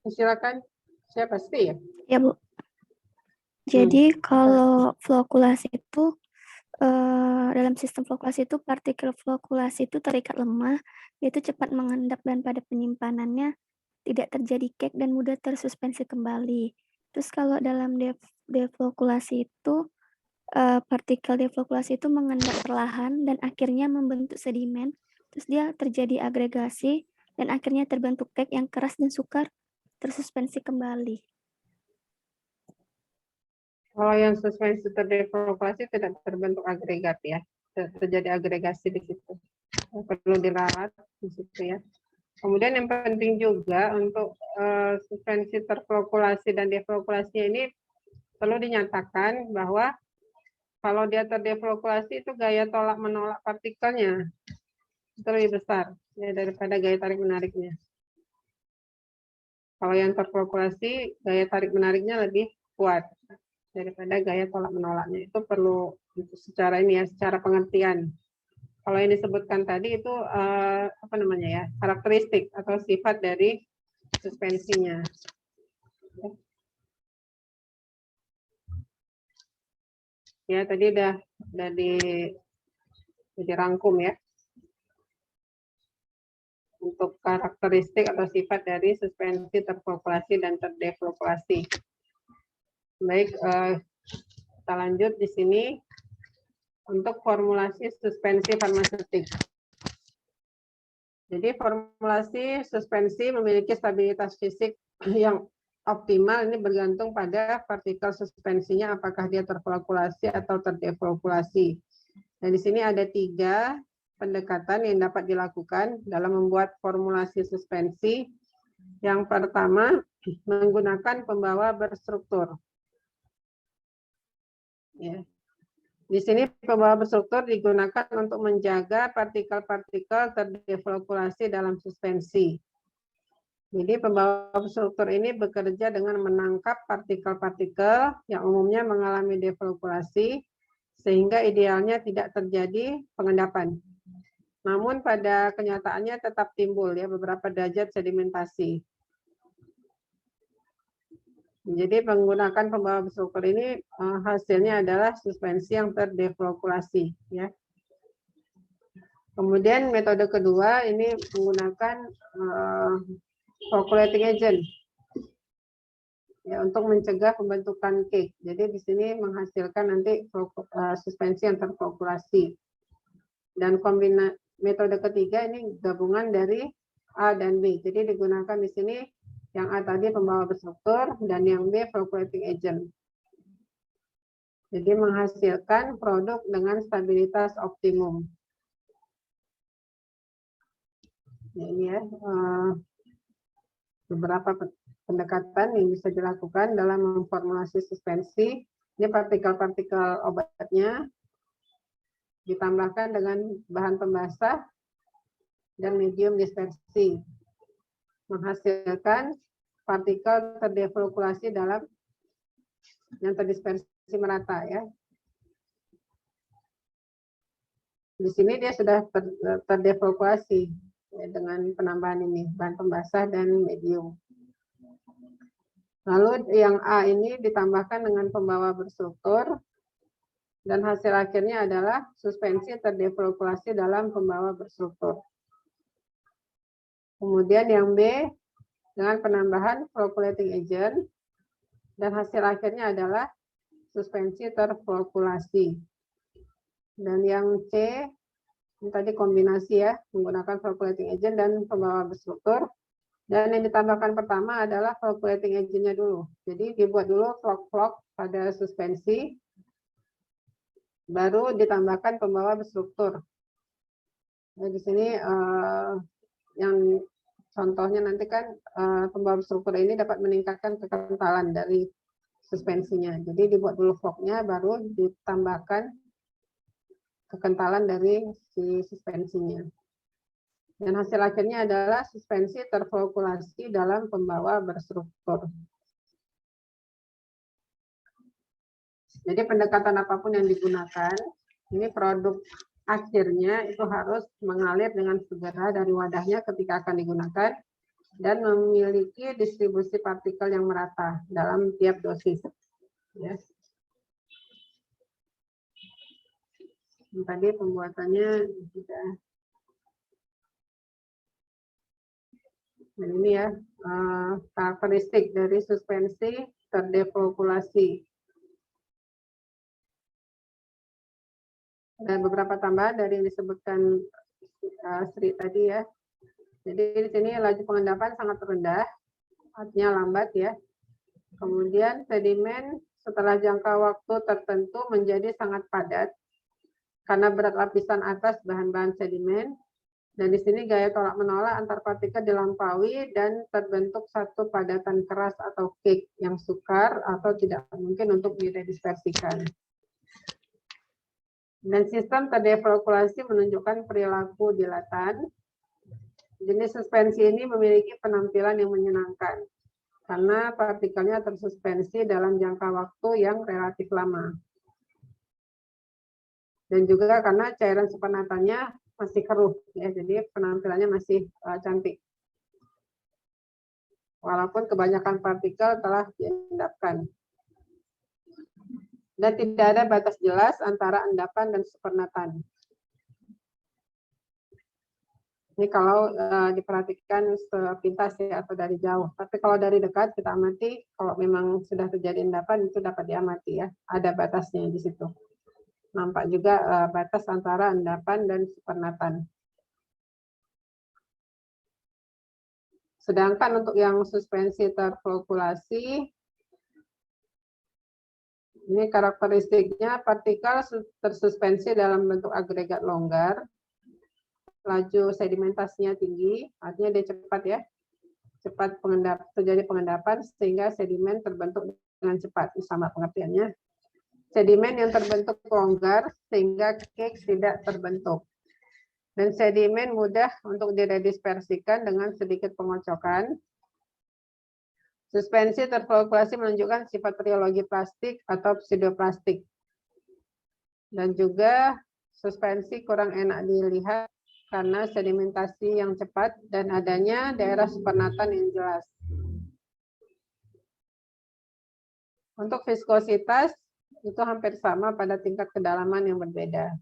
Silakan. Siapa sih ya? Ya, Bu. Jadi kalau flokulasi itu dalam sistem flokulasi itu partikel flokulasi itu terikat lemah, yaitu cepat mengendap dan pada penyimpanannya tidak terjadi cake dan mudah tersuspensi kembali. Terus kalau dalam deflokulasi itu partikel deflokulasi itu mengendap perlahan dan akhirnya membentuk sedimen. Terus dia terjadi agregasi dan akhirnya terbentuk cake yang keras dan sukar tersuspensi kembali. Kalau yang suspensi terdeflokulasi tidak terbentuk agregat ya, terjadi agregasi di situ. Perlu diralat di situ ya. Kemudian yang penting juga untuk suspensi terflokulasi dan deflokulasi ini perlu dinyatakan bahwa kalau dia terdeflokulasi itu gaya tolak menolak partikelnya itu lebih besar ya, daripada gaya tarik menariknya. Kalau yang terflokulasi gaya tarik menariknya lebih kuat daripada gaya tolak menolaknya. Itu perlu secara ini ya, secara pengertian. Kalau yang disebutkan tadi itu apa namanya ya, karakteristik atau sifat dari suspensinya. Ya tadi udah dirangkum ya untuk karakteristik atau sifat dari suspensi terflokulasi dan terdeflokulasi. Baik, kita lanjut di sini untuk formulasi suspensi farmaseutik. Jadi formulasi suspensi memiliki stabilitas fisik yang optimal, ini bergantung pada partikel suspensinya apakah dia terflokulasi atau terdeflokulasi. Dan di sini ada 3 pendekatan yang dapat dilakukan dalam membuat formulasi suspensi. Yang pertama, menggunakan pembawa berstruktur. Ya. Di sini pembawa berstruktur digunakan untuk menjaga partikel-partikel terdefolkulasi dalam suspensi. Jadi pembawa struktur ini bekerja dengan menangkap partikel-partikel yang umumnya mengalami defolkulasi, sehingga idealnya tidak terjadi pengendapan. Namun pada kenyataannya tetap timbul ya beberapa derajat sedimentasi. Jadi menggunakan pembawa struktur ini hasilnya adalah suspensi yang terdefolkulasi ya. Kemudian metode kedua ini menggunakan flocculating agent ya, untuk mencegah pembentukan cake. Jadi di sini menghasilkan nanti suspensi yang terflokulasi. Dan metode ketiga ini gabungan dari A dan B. Jadi digunakan di sini yang A tadi pembawa berstruktur dan yang B flocculating agent. Jadi menghasilkan produk dengan stabilitas optimum. Nah, ini ya beberapa pendekatan yang bisa dilakukan dalam memformulasi suspensi. Ini partikel-partikel obatnya ditambahkan dengan bahan pembasah dan medium dispersi, menghasilkan partikel terdefolkulasi dalam yang terdispersi merata ya. Di sini dia sudah terdefolkulasi ya, dengan penambahan ini bahan pembasah dan medium. Lalu yang A ini ditambahkan dengan pembawa berstruktur dan hasil akhirnya adalah suspensi terdefolkulasi dalam pembawa berstruktur. Kemudian yang B dengan penambahan flocculating agent dan hasil akhirnya adalah suspensi terflokulasi. Dan yang C ini tadi kombinasi ya, menggunakan flocculating agent dan pembawa berstruktur. Dan yang ditambahkan pertama adalah flocculating agent-nya dulu. Jadi dibuat dulu flock-flock pada suspensi, baru ditambahkan pembawa berstruktur. Nah, di sini yang contohnya nanti kan pembawa berstruktur ini dapat meningkatkan kekentalan dari suspensinya. Jadi dibuat dulu flock-nya, baru ditambahkan kekentalan dari si suspensinya. Dan hasil akhirnya adalah suspensi terflokulasi dalam pembawa berstruktur. Jadi pendekatan apapun yang digunakan, ini produk akhirnya itu harus mengalir dengan segera dari wadahnya ketika akan digunakan dan memiliki distribusi partikel yang merata dalam tiap dosis. Ya. Tadi pembuatannya sudah. Dan ini ya karakteristik dari suspensi terdefolkulasi. Dan beberapa tambahan dari yang disebutkan Sri tadi ya. Jadi di sini laju pengendapan sangat rendah, artinya lambat ya. Kemudian sedimen setelah jangka waktu tertentu menjadi sangat padat karena berat lapisan atas bahan-bahan sedimen. Dan di sini gaya tolak menolak antar partikel dilampaui dan terbentuk satu padatan keras atau cake yang sukar atau tidak mungkin untuk didispersikan. Dan sistem terdefolkulasi menunjukkan perilaku dilatan. Jenis suspensi ini memiliki penampilan yang menyenangkan karena partikelnya tersuspensi dalam jangka waktu yang relatif lama. Dan juga karena cairan supernatannya masih keruh, ya, jadi penampilannya masih cantik. Walaupun kebanyakan partikel telah diendapkan. Dan tidak ada batas jelas antara endapan dan supernatan. Ini kalau diperhatikan sepintas ya, atau dari jauh. Tapi kalau dari dekat kita amati, kalau memang sudah terjadi endapan itu dapat diamati ya. Ada batasnya di situ. Nampak juga batas antara endapan dan supernatan. Sedangkan untuk yang suspensi terflokulasi, Ini karakteristiknya, partikel tersuspensi dalam bentuk agregat longgar, laju sedimentasinya tinggi, artinya dia cepat ya, cepat terjadi pengendapan sehingga sedimen terbentuk dengan cepat. Ini sama pengertiannya. Sedimen yang terbentuk longgar sehingga cake tidak terbentuk. Dan sedimen mudah untuk diredispersikan dengan sedikit pengocokan. Suspensi terfluktuasi menunjukkan sifat riologi plastik atau pseudoplastik. Dan juga suspensi kurang enak dilihat karena sedimentasi yang cepat dan adanya daerah supernatan yang jelas. Untuk viskositas itu hampir sama pada tingkat kedalaman yang berbeda.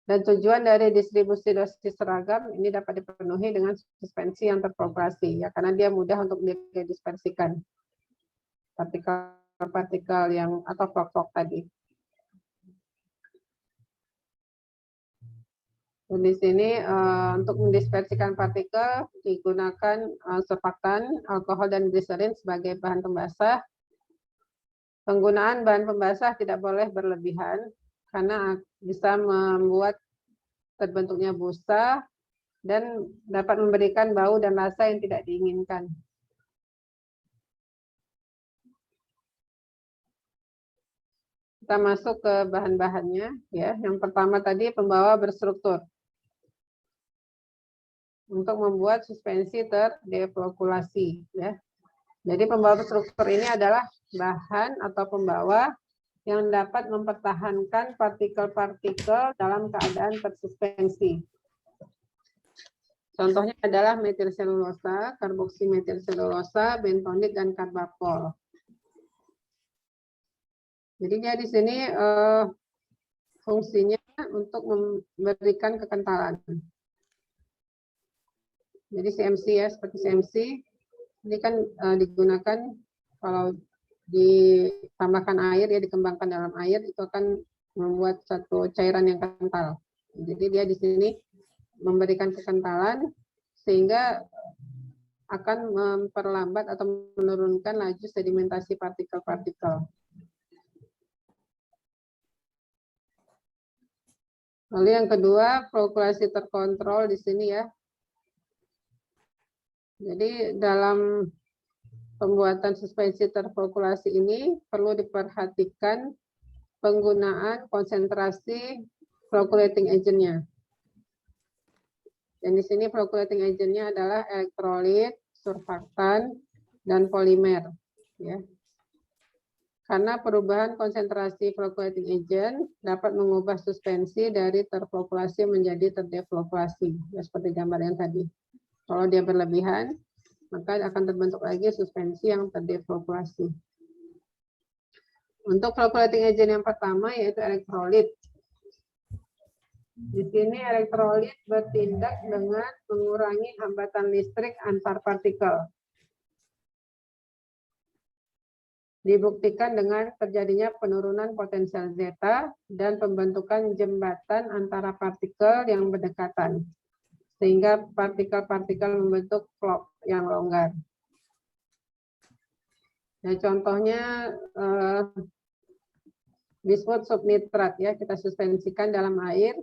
Dan tujuan dari distribusi dosis seragam ini dapat dipenuhi dengan suspensi yang terfluktuasi, ya, karena dia mudah untuk didispersikan partikel-partikel yang atau flok-flok tadi. Dan di sini untuk mendispersikan partikel digunakan surfaktan, alkohol, dan gliserin sebagai bahan pembasah. Penggunaan bahan pembasah tidak boleh berlebihan karena bisa membuat terbentuknya busa dan dapat memberikan bau dan rasa yang tidak diinginkan. Kita masuk ke bahan-bahannya ya. Yang pertama tadi pembawa berstruktur. Untuk membuat suspensi terdeflokulasi ya. Jadi pembawa berstruktur ini adalah bahan atau pembawa yang dapat mempertahankan partikel-partikel dalam keadaan tersuspensi. Contohnya adalah metilselulosa, karboksimetilselulosa, bentonit, dan karbapol. Jadi dia di sini fungsinya untuk memberikan kekentalan. Jadi CMC ya, seperti CMC, ini kan digunakan kalau ditambahkan air, ya dikembangkan dalam air, itu akan membuat satu cairan yang kental. Jadi dia di sini memberikan kekentalan sehingga akan memperlambat atau menurunkan laju sedimentasi partikel-partikel. Lalu yang kedua, fluktuasi terkontrol di sini ya. Jadi dalam pembuatan suspensi terfluktuasi ini perlu diperhatikan penggunaan konsentrasi flocculating agent-nya. Dan di sini flocculating agent-nya adalah elektrolit, surfaktan, dan polimer. Ya. Karena perubahan konsentrasi flocculating agent dapat mengubah suspensi dari terfluktuasi menjadi terdefluktuasi, ya, seperti gambar yang tadi. Kalau dia berlebihan, maka akan terbentuk lagi suspensi yang terdefluktuasi. Untuk flocculating agent yang pertama yaitu elektrolit. Di sini elektrolit bertindak dengan mengurangi hambatan listrik antar partikel. Dibuktikan dengan terjadinya penurunan potensial zeta dan pembentukan jembatan antara partikel yang berdekatan, sehingga partikel-partikel membentuk flok yang longgar. Nah, contohnya bismut subnitrat ya, kita suspensikan dalam air,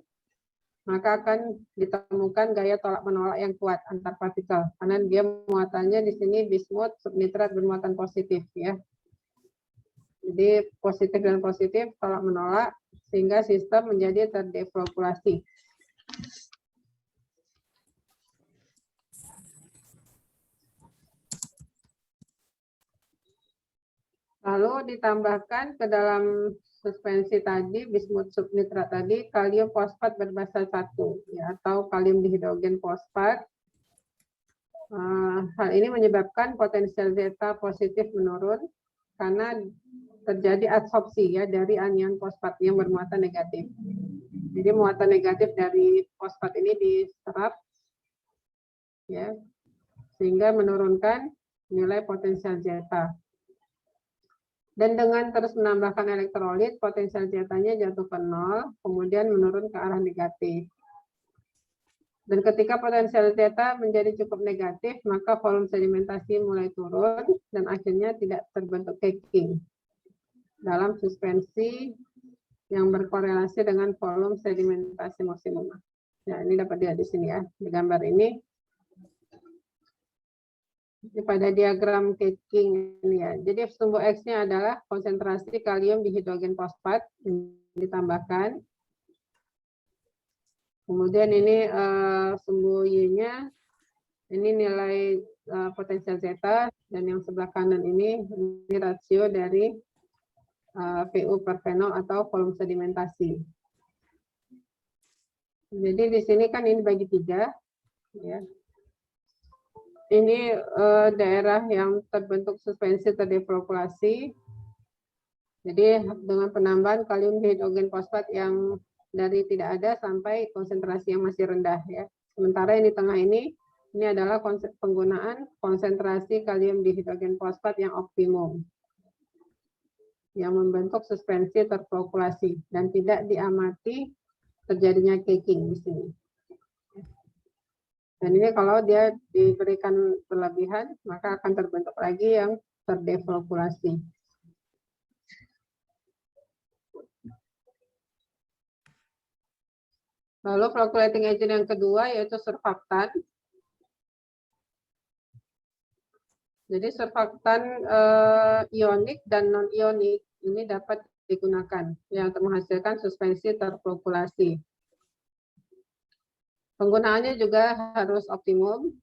maka akan ditemukan gaya tolak menolak yang kuat antar partikel, karena dia muatannya di sini bismut subnitrat bermuatan positif ya. Jadi positif dan positif tolak menolak sehingga sistem menjadi terdefluktuasi. Lalu ditambahkan ke dalam suspensi tadi, bismut subnitrat tadi, kalium fosfat berbasa 1, ya, atau kalium dihidrogen fosfat. Hal ini menyebabkan potensial zeta positif menurun karena terjadi adsorpsi ya dari anion fosfat yang bermuatan negatif. Jadi muatan negatif dari fosfat ini diserap, ya, sehingga menurunkan nilai potensial zeta. Dan dengan terus menambahkan elektrolit, potensial zetanya jatuh ke 0, kemudian menurun ke arah negatif. Dan ketika potensial zeta menjadi cukup negatif, maka volume sedimentasi mulai turun dan akhirnya tidak terbentuk caking dalam suspensi yang berkorelasi dengan volume sedimentasi maksimum. Nah, ini dapat dilihat di sini ya, di gambar ini. Pada diagram caking ini ya. Jadi sumbu X-nya adalah konsentrasi kalium di hidrogen fosfat yang ditambahkan. Kemudian ini sumbu Y-nya, ini nilai potensial zeta, dan yang sebelah kanan ini rasio dari PU per fenol atau volume sedimentasi. Jadi di sini kan ini bagi 3. Ya. Ini daerah yang terbentuk suspensi terdeflokkulasi. Jadi dengan penambahan kalium hidrogen fosfat yang dari tidak ada sampai konsentrasi yang masih rendah ya. Sementara yang di tengah ini adalah penggunaan konsentrasi kalium dihidrogen fosfat yang optimum yang membentuk suspensi terflokulasi dan tidak diamati terjadinya caking di sini. Dan ini kalau dia diberikan berlebihan maka akan terbentuk lagi yang terdeflokulasi. Lalu flocculating agent yang kedua yaitu surfaktan. Jadi surfaktan ionik dan non-ionik ini dapat digunakan yang untuk menghasilkan suspensi terflokulasi. Penggunaannya juga harus optimum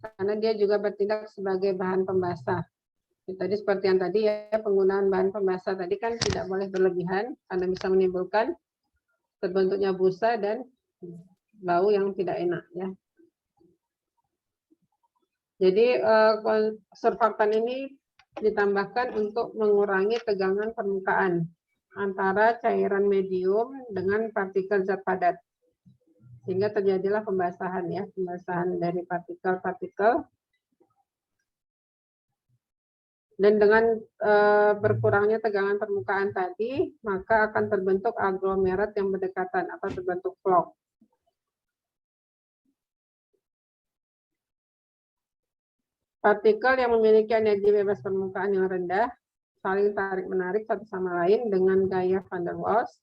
karena dia juga bertindak sebagai bahan pembasah. Tadi seperti yang tadi ya, penggunaan bahan pembasah tadi kan tidak boleh berlebihan karena bisa menimbulkan terbentuknya busa dan bau yang tidak enak ya. Jadi surfaktan ini ditambahkan untuk mengurangi tegangan permukaan antara cairan medium dengan partikel zat padat. Sehingga terjadilah pembasahan ya, pembasahan dari partikel-partikel. Dan dengan berkurangnya tegangan permukaan tadi, maka akan terbentuk aglomerat yang berdekatan atau terbentuk vlog. Partikel yang memiliki energi bebas permukaan yang rendah saling tarik-menarik satu sama lain dengan gaya van der Waals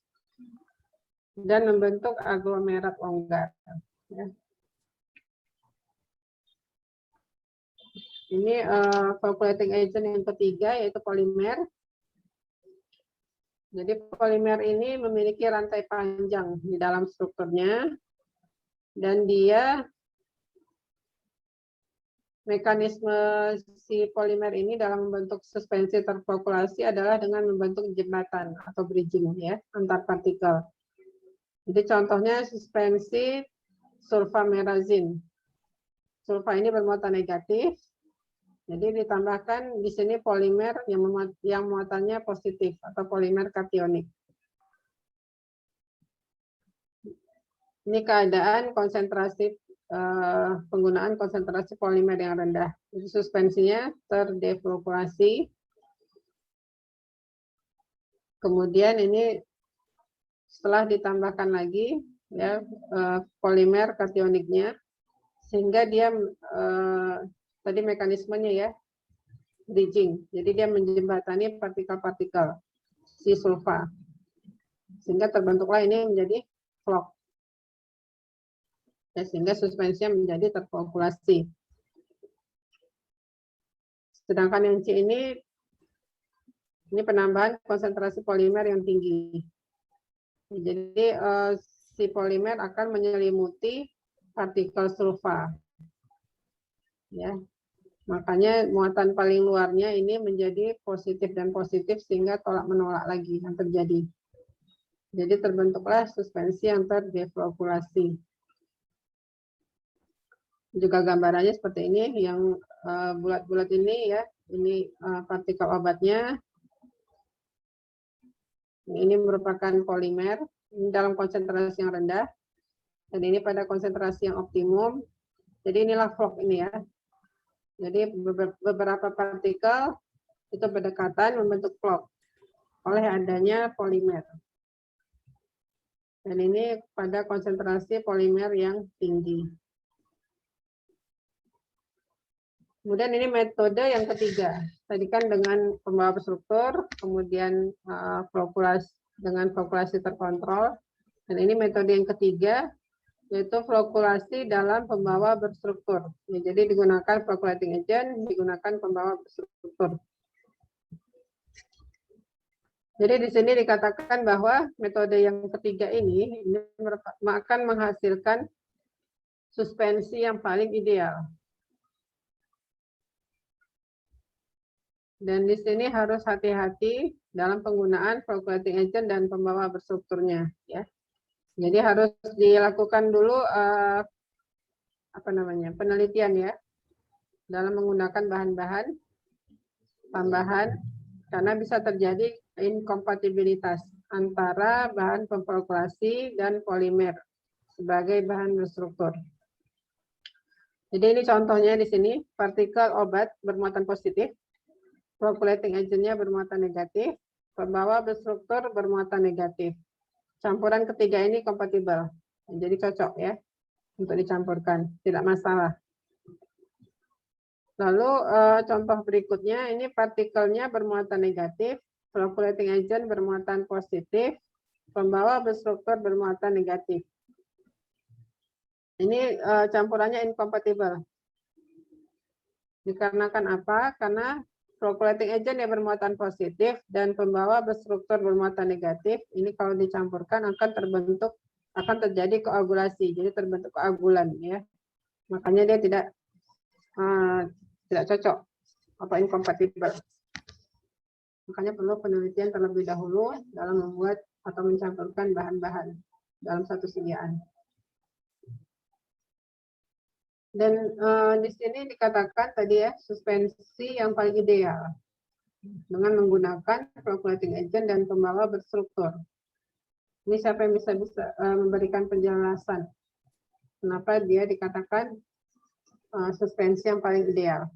dan membentuk aglomerat longgar. Ya. Ini flocculating agent yang ketiga yaitu polimer. Jadi polimer ini memiliki rantai panjang di dalam strukturnya dan dia mekanisme si polimer ini dalam membentuk suspensi terflokulasi adalah dengan membentuk jembatan atau bridging ya antar partikel. Jadi contohnya suspensi sulfamerazin. Sulfa ini bermuatan negatif. Jadi ditambahkan di sini polimer yang muatannya positif atau polimer kationik. Ini keadaan konsentrasi penggunaan konsentrasi polimer yang rendah. Jadi suspensinya terdeflokkulasi. Kemudian ini setelah ditambahkan lagi ya polimer kationiknya sehingga dia tadi mekanismenya ya bridging. Jadi dia menjembatani partikel-partikel si sulfa. Sehingga terbentuklah ini menjadi vlog. Ya, sehingga suspensinya menjadi terflokulasi. Sedangkan yang C ini penambahan konsentrasi polimer yang tinggi. Jadi si polimer akan menyelimuti partikel sulfa. Ya, makanya muatan paling luarnya ini menjadi positif dan positif sehingga tolak menolak lagi yang terjadi. Jadi terbentuklah suspensi yang terdeflokkulasi. Juga gambarannya seperti ini, yang bulat-bulat ini ya, ini partikel obatnya. Ini merupakan polimer dalam konsentrasi yang rendah, dan ini pada konsentrasi yang optimum. Jadi inilah vlog ini ya. Jadi beberapa partikel itu berdekatan membentuk vlog oleh adanya polimer. Dan ini pada konsentrasi polimer yang tinggi. Kemudian ini metode yang ketiga. Tadi kan dengan pembawa berstruktur, kemudian dengan flokulasi terkontrol. Dan ini metode yang ketiga, yaitu flokulasi dalam pembawa berstruktur. Ya, jadi digunakan floculating agent, digunakan pembawa berstruktur. Jadi di sini dikatakan bahwa metode yang ketiga ini akan menghasilkan suspensi yang paling ideal. Dan di sini harus hati-hati dalam penggunaan flocculating agent dan pembawa berstrukturnya, ya. Jadi harus dilakukan dulu penelitian ya dalam menggunakan bahan-bahan tambahan karena bisa terjadi inkompatibilitas antara bahan pemflokulasi dan polimer sebagai bahan berstruktur. Jadi ini contohnya di sini partikel obat bermuatan positif. Flocculating agent-nya bermuatan negatif, pembawa berstruktur bermuatan negatif. Campuran ketiga ini kompatibel, jadi cocok ya untuk dicampurkan, tidak masalah. Lalu contoh berikutnya ini partikelnya bermuatan negatif, flocculating agent bermuatan positif, pembawa berstruktur bermuatan negatif. Ini campurannya inkompatibel. Dikarenakan apa? Karena flocculating agent yang bermuatan positif dan pembawa berstruktur bermuatan negatif, ini kalau dicampurkan akan terjadi koagulasi, jadi terbentuk koagulan ya. Makanya dia tidak cocok atau inkompatibel. Makanya perlu penelitian terlebih dahulu dalam membuat atau mencampurkan bahan-bahan dalam satu sediaan. Dan di sini dikatakan tadi ya, suspensi yang paling ideal dengan menggunakan flocculating agent dan pembawa berstruktur. Ini siapa yang bisa memberikan penjelasan kenapa dia dikatakan suspensi yang paling ideal?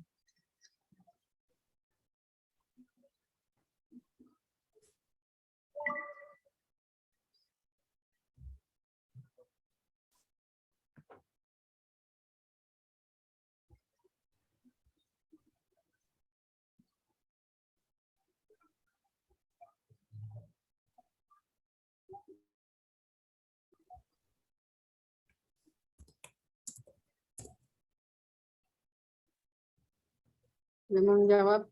Dengan menjawab.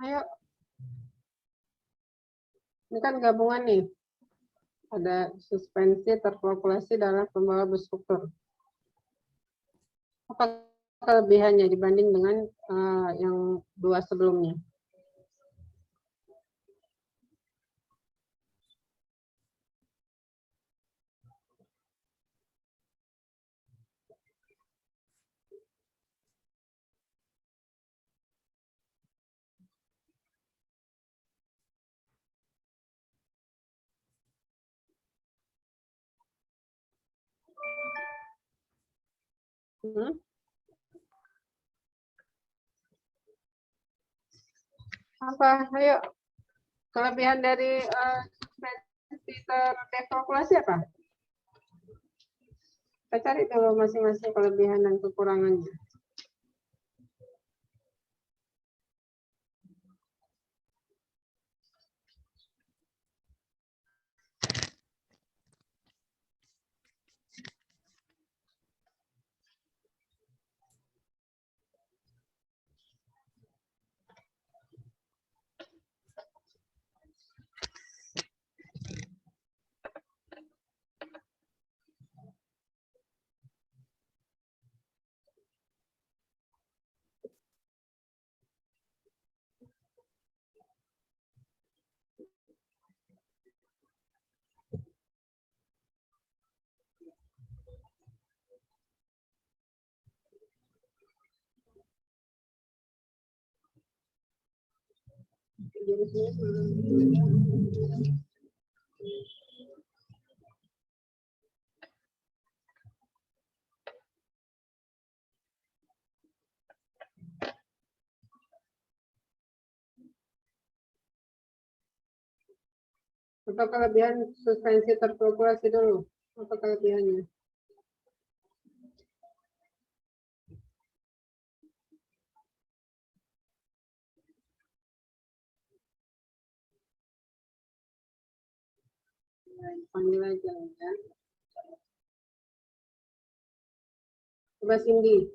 Ayo. Ini kan gabungan nih. Ada suspensi terflokulasi dalam pembawa berstruktur. Apa kelebihannya dibanding dengan yang dua sebelumnya? Apa? Ayo. Kelebihan dari suspensi terdekalkulasi apa? Kita cari dulu masing-masing kelebihan dan kekurangannya. Apa kelebihan suspensi terfluktuasi dulu? Apa kelebihannya? Panggil aja ya. Coba Cindy.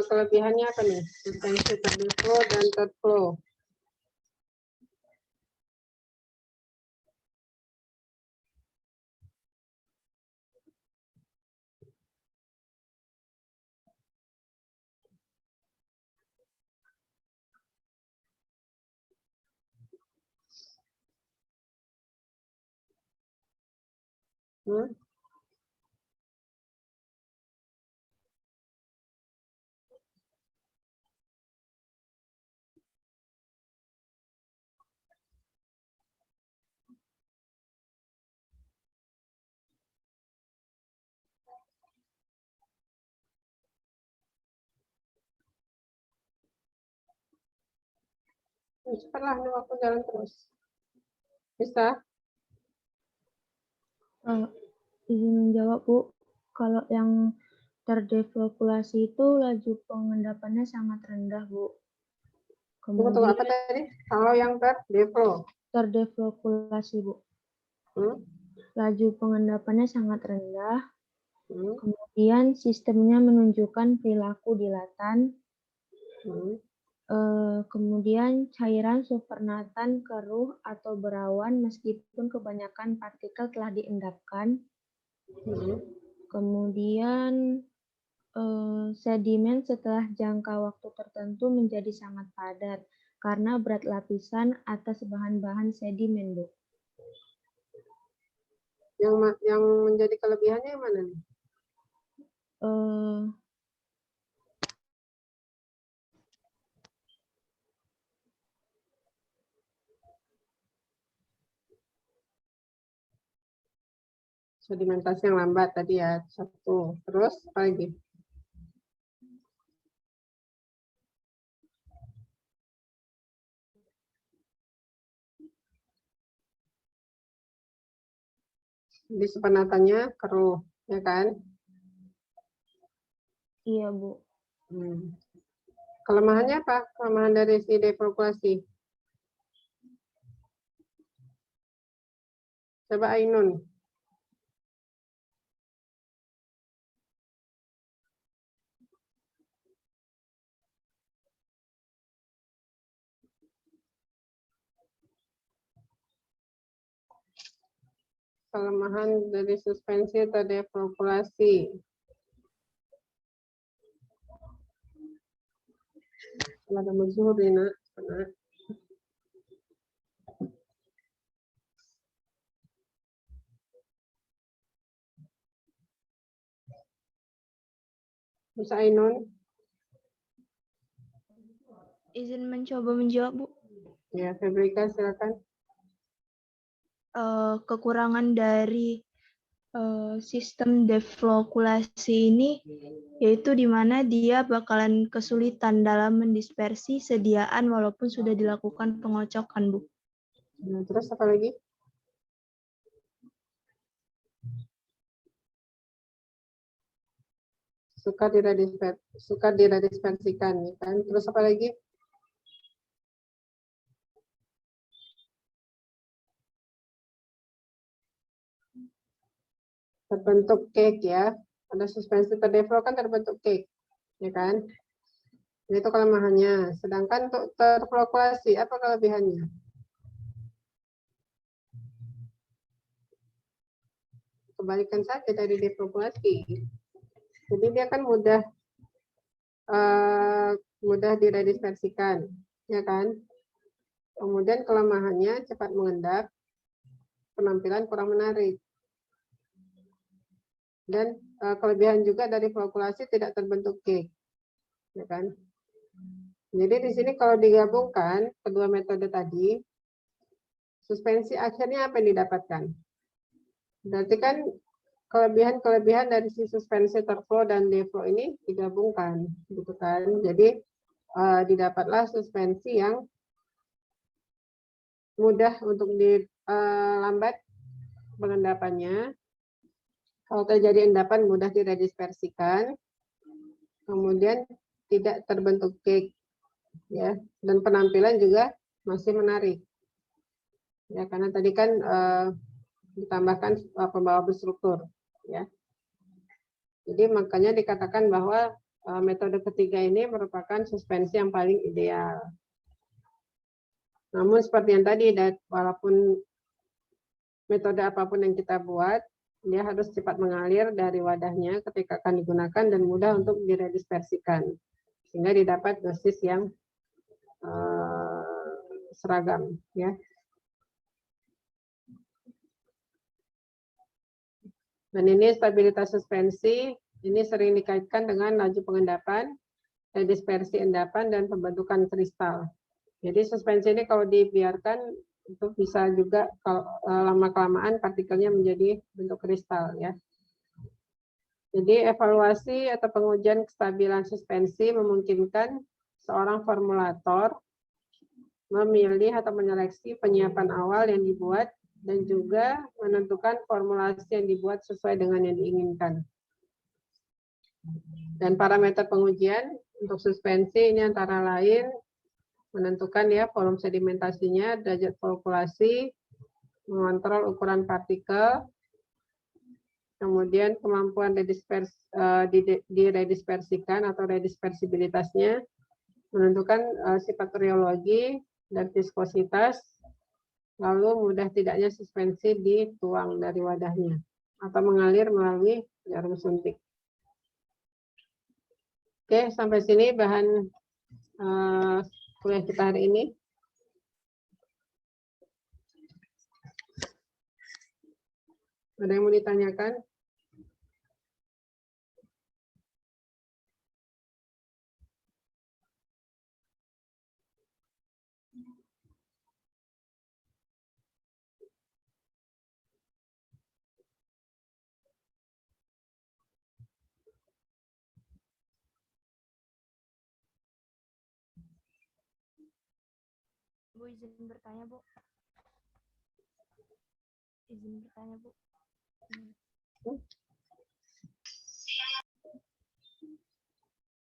Kelebihannya apa nih? Suspensi terflow dan terflow. Cepatlah, waktu jalan terus. Bisa? Izin menjawab, Bu. Kalau yang terdeflokulasi itu laju pengendapannya sangat rendah, Bu. Tunggu Kemudian apa tadi? Kalau yang terdeflokulasi, Bu. Laju pengendapannya sangat rendah. Kemudian sistemnya menunjukkan perilaku dilatan. Kemudian cairan supernatan keruh atau berawan meskipun kebanyakan partikel telah diendapkan. Kemudian sedimen setelah jangka waktu tertentu menjadi sangat padat karena berat lapisan atas bahan-bahan sedimen, Bu. Yang menjadi kelebihannya yang mana nih? Sedimentasi yang lambat tadi ya, satu. Terus apa lagi? Di supernatanya keruh, ya kan? Iya, Bu. Kelemahannya apa? Kelemahan dari si deflokulasi. Coba Ainun. Kelemahan dari suspensi atau deflokulasi. Ada musuh Rina. Bisa Ainun? Izin mencoba menjawab, Bu. Ya, Febrika silakan. Kekurangan dari sistem deflokulasi ini yaitu di mana dia bakalan kesulitan dalam mendispersi sediaan walaupun sudah dilakukan pengocokan, Bu. Terus apa lagi? Suka diradispersikan, ya kan? Terus apa lagi? Terbentuk cake ya. Ada suspensi terdeflo kan terbentuk cake, ya kan? Itu kelemahannya. Sedangkan untuk terflokulasi apa kelebihannya? Kebalikan saja dari deflokulasi. Jadi dia kan mudah diradispersikan, ya kan? Kemudian kelemahannya cepat mengendap, penampilan kurang menarik. Dan kelebihan juga dari flokulasi tidak terbentuk cake, ya kan? Jadi di sini kalau digabungkan kedua metode tadi, suspensi akhirnya apa yang didapatkan? Berarti kan kelebihan-kelebihan dari si suspensi terflow dan deflow ini digabungkan, gitu kan? Jadi didapatlah suspensi yang mudah untuk lambat pengendapannya. Kalau terjadi endapan mudah diredispersikan, kemudian tidak terbentuk cake, ya, dan penampilan juga masih menarik, ya, karena tadi kan ditambahkan pembawa berstruktur, ya. Jadi makanya dikatakan bahwa metode ketiga ini merupakan suspensi yang paling ideal. Namun seperti yang tadi, walaupun metode apapun yang kita buat, dia harus cepat mengalir dari wadahnya ketika akan digunakan dan mudah untuk diredispersikan, sehingga didapat dosis yang seragam, ya. Dan ini stabilitas suspensi, ini sering dikaitkan dengan laju pengendapan, redispersi endapan, dan pembentukan kristal. Jadi suspensi ini kalau dibiarkan itu bisa juga kalau lama-kelamaan partikelnya menjadi bentuk kristal, ya. Jadi evaluasi atau pengujian kestabilan suspensi memungkinkan seorang formulator memilih atau menyeleksi penyiapan awal yang dibuat dan juga menentukan formulasi yang dibuat sesuai dengan yang diinginkan. Dan parameter pengujian untuk suspensi ini antara lain menentukan ya volume sedimentasinya, derajat flokulasi, mengontrol ukuran partikel, kemudian kemampuan diredispersikan atau redispersibilitasnya, menentukan sifat rheologi dan viskositas, lalu mudah tidaknya suspensi dituang dari wadahnya atau mengalir melalui jarum suntik. Oke, sampai sini bahan kuliah kita hari ini. Ada yang mau ditanyakan? Bu, izin bertanya, Bu. Izin bertanya, Bu.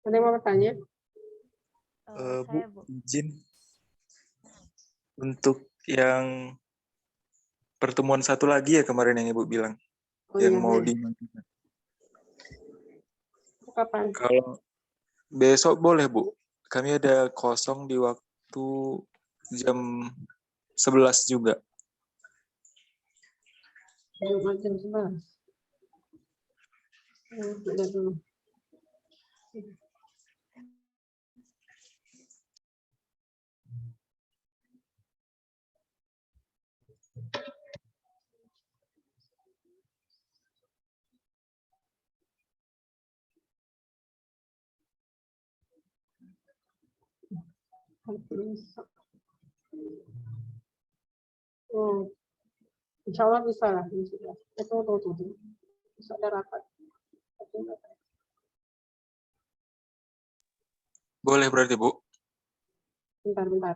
Ada yang mau bertanya? Bu, izin untuk yang pertemuan satu lagi ya kemarin yang Ibu bilang, yang mau dimajukan. Kapan? Kalau besok boleh, Bu. Kami ada kosong di waktu jam 11 juga. Jam 11. Ada dulu. Oh, insya Allah bisa lah. Tunggu. Bisa ada rapat. Boleh berarti, Bu? Bentar.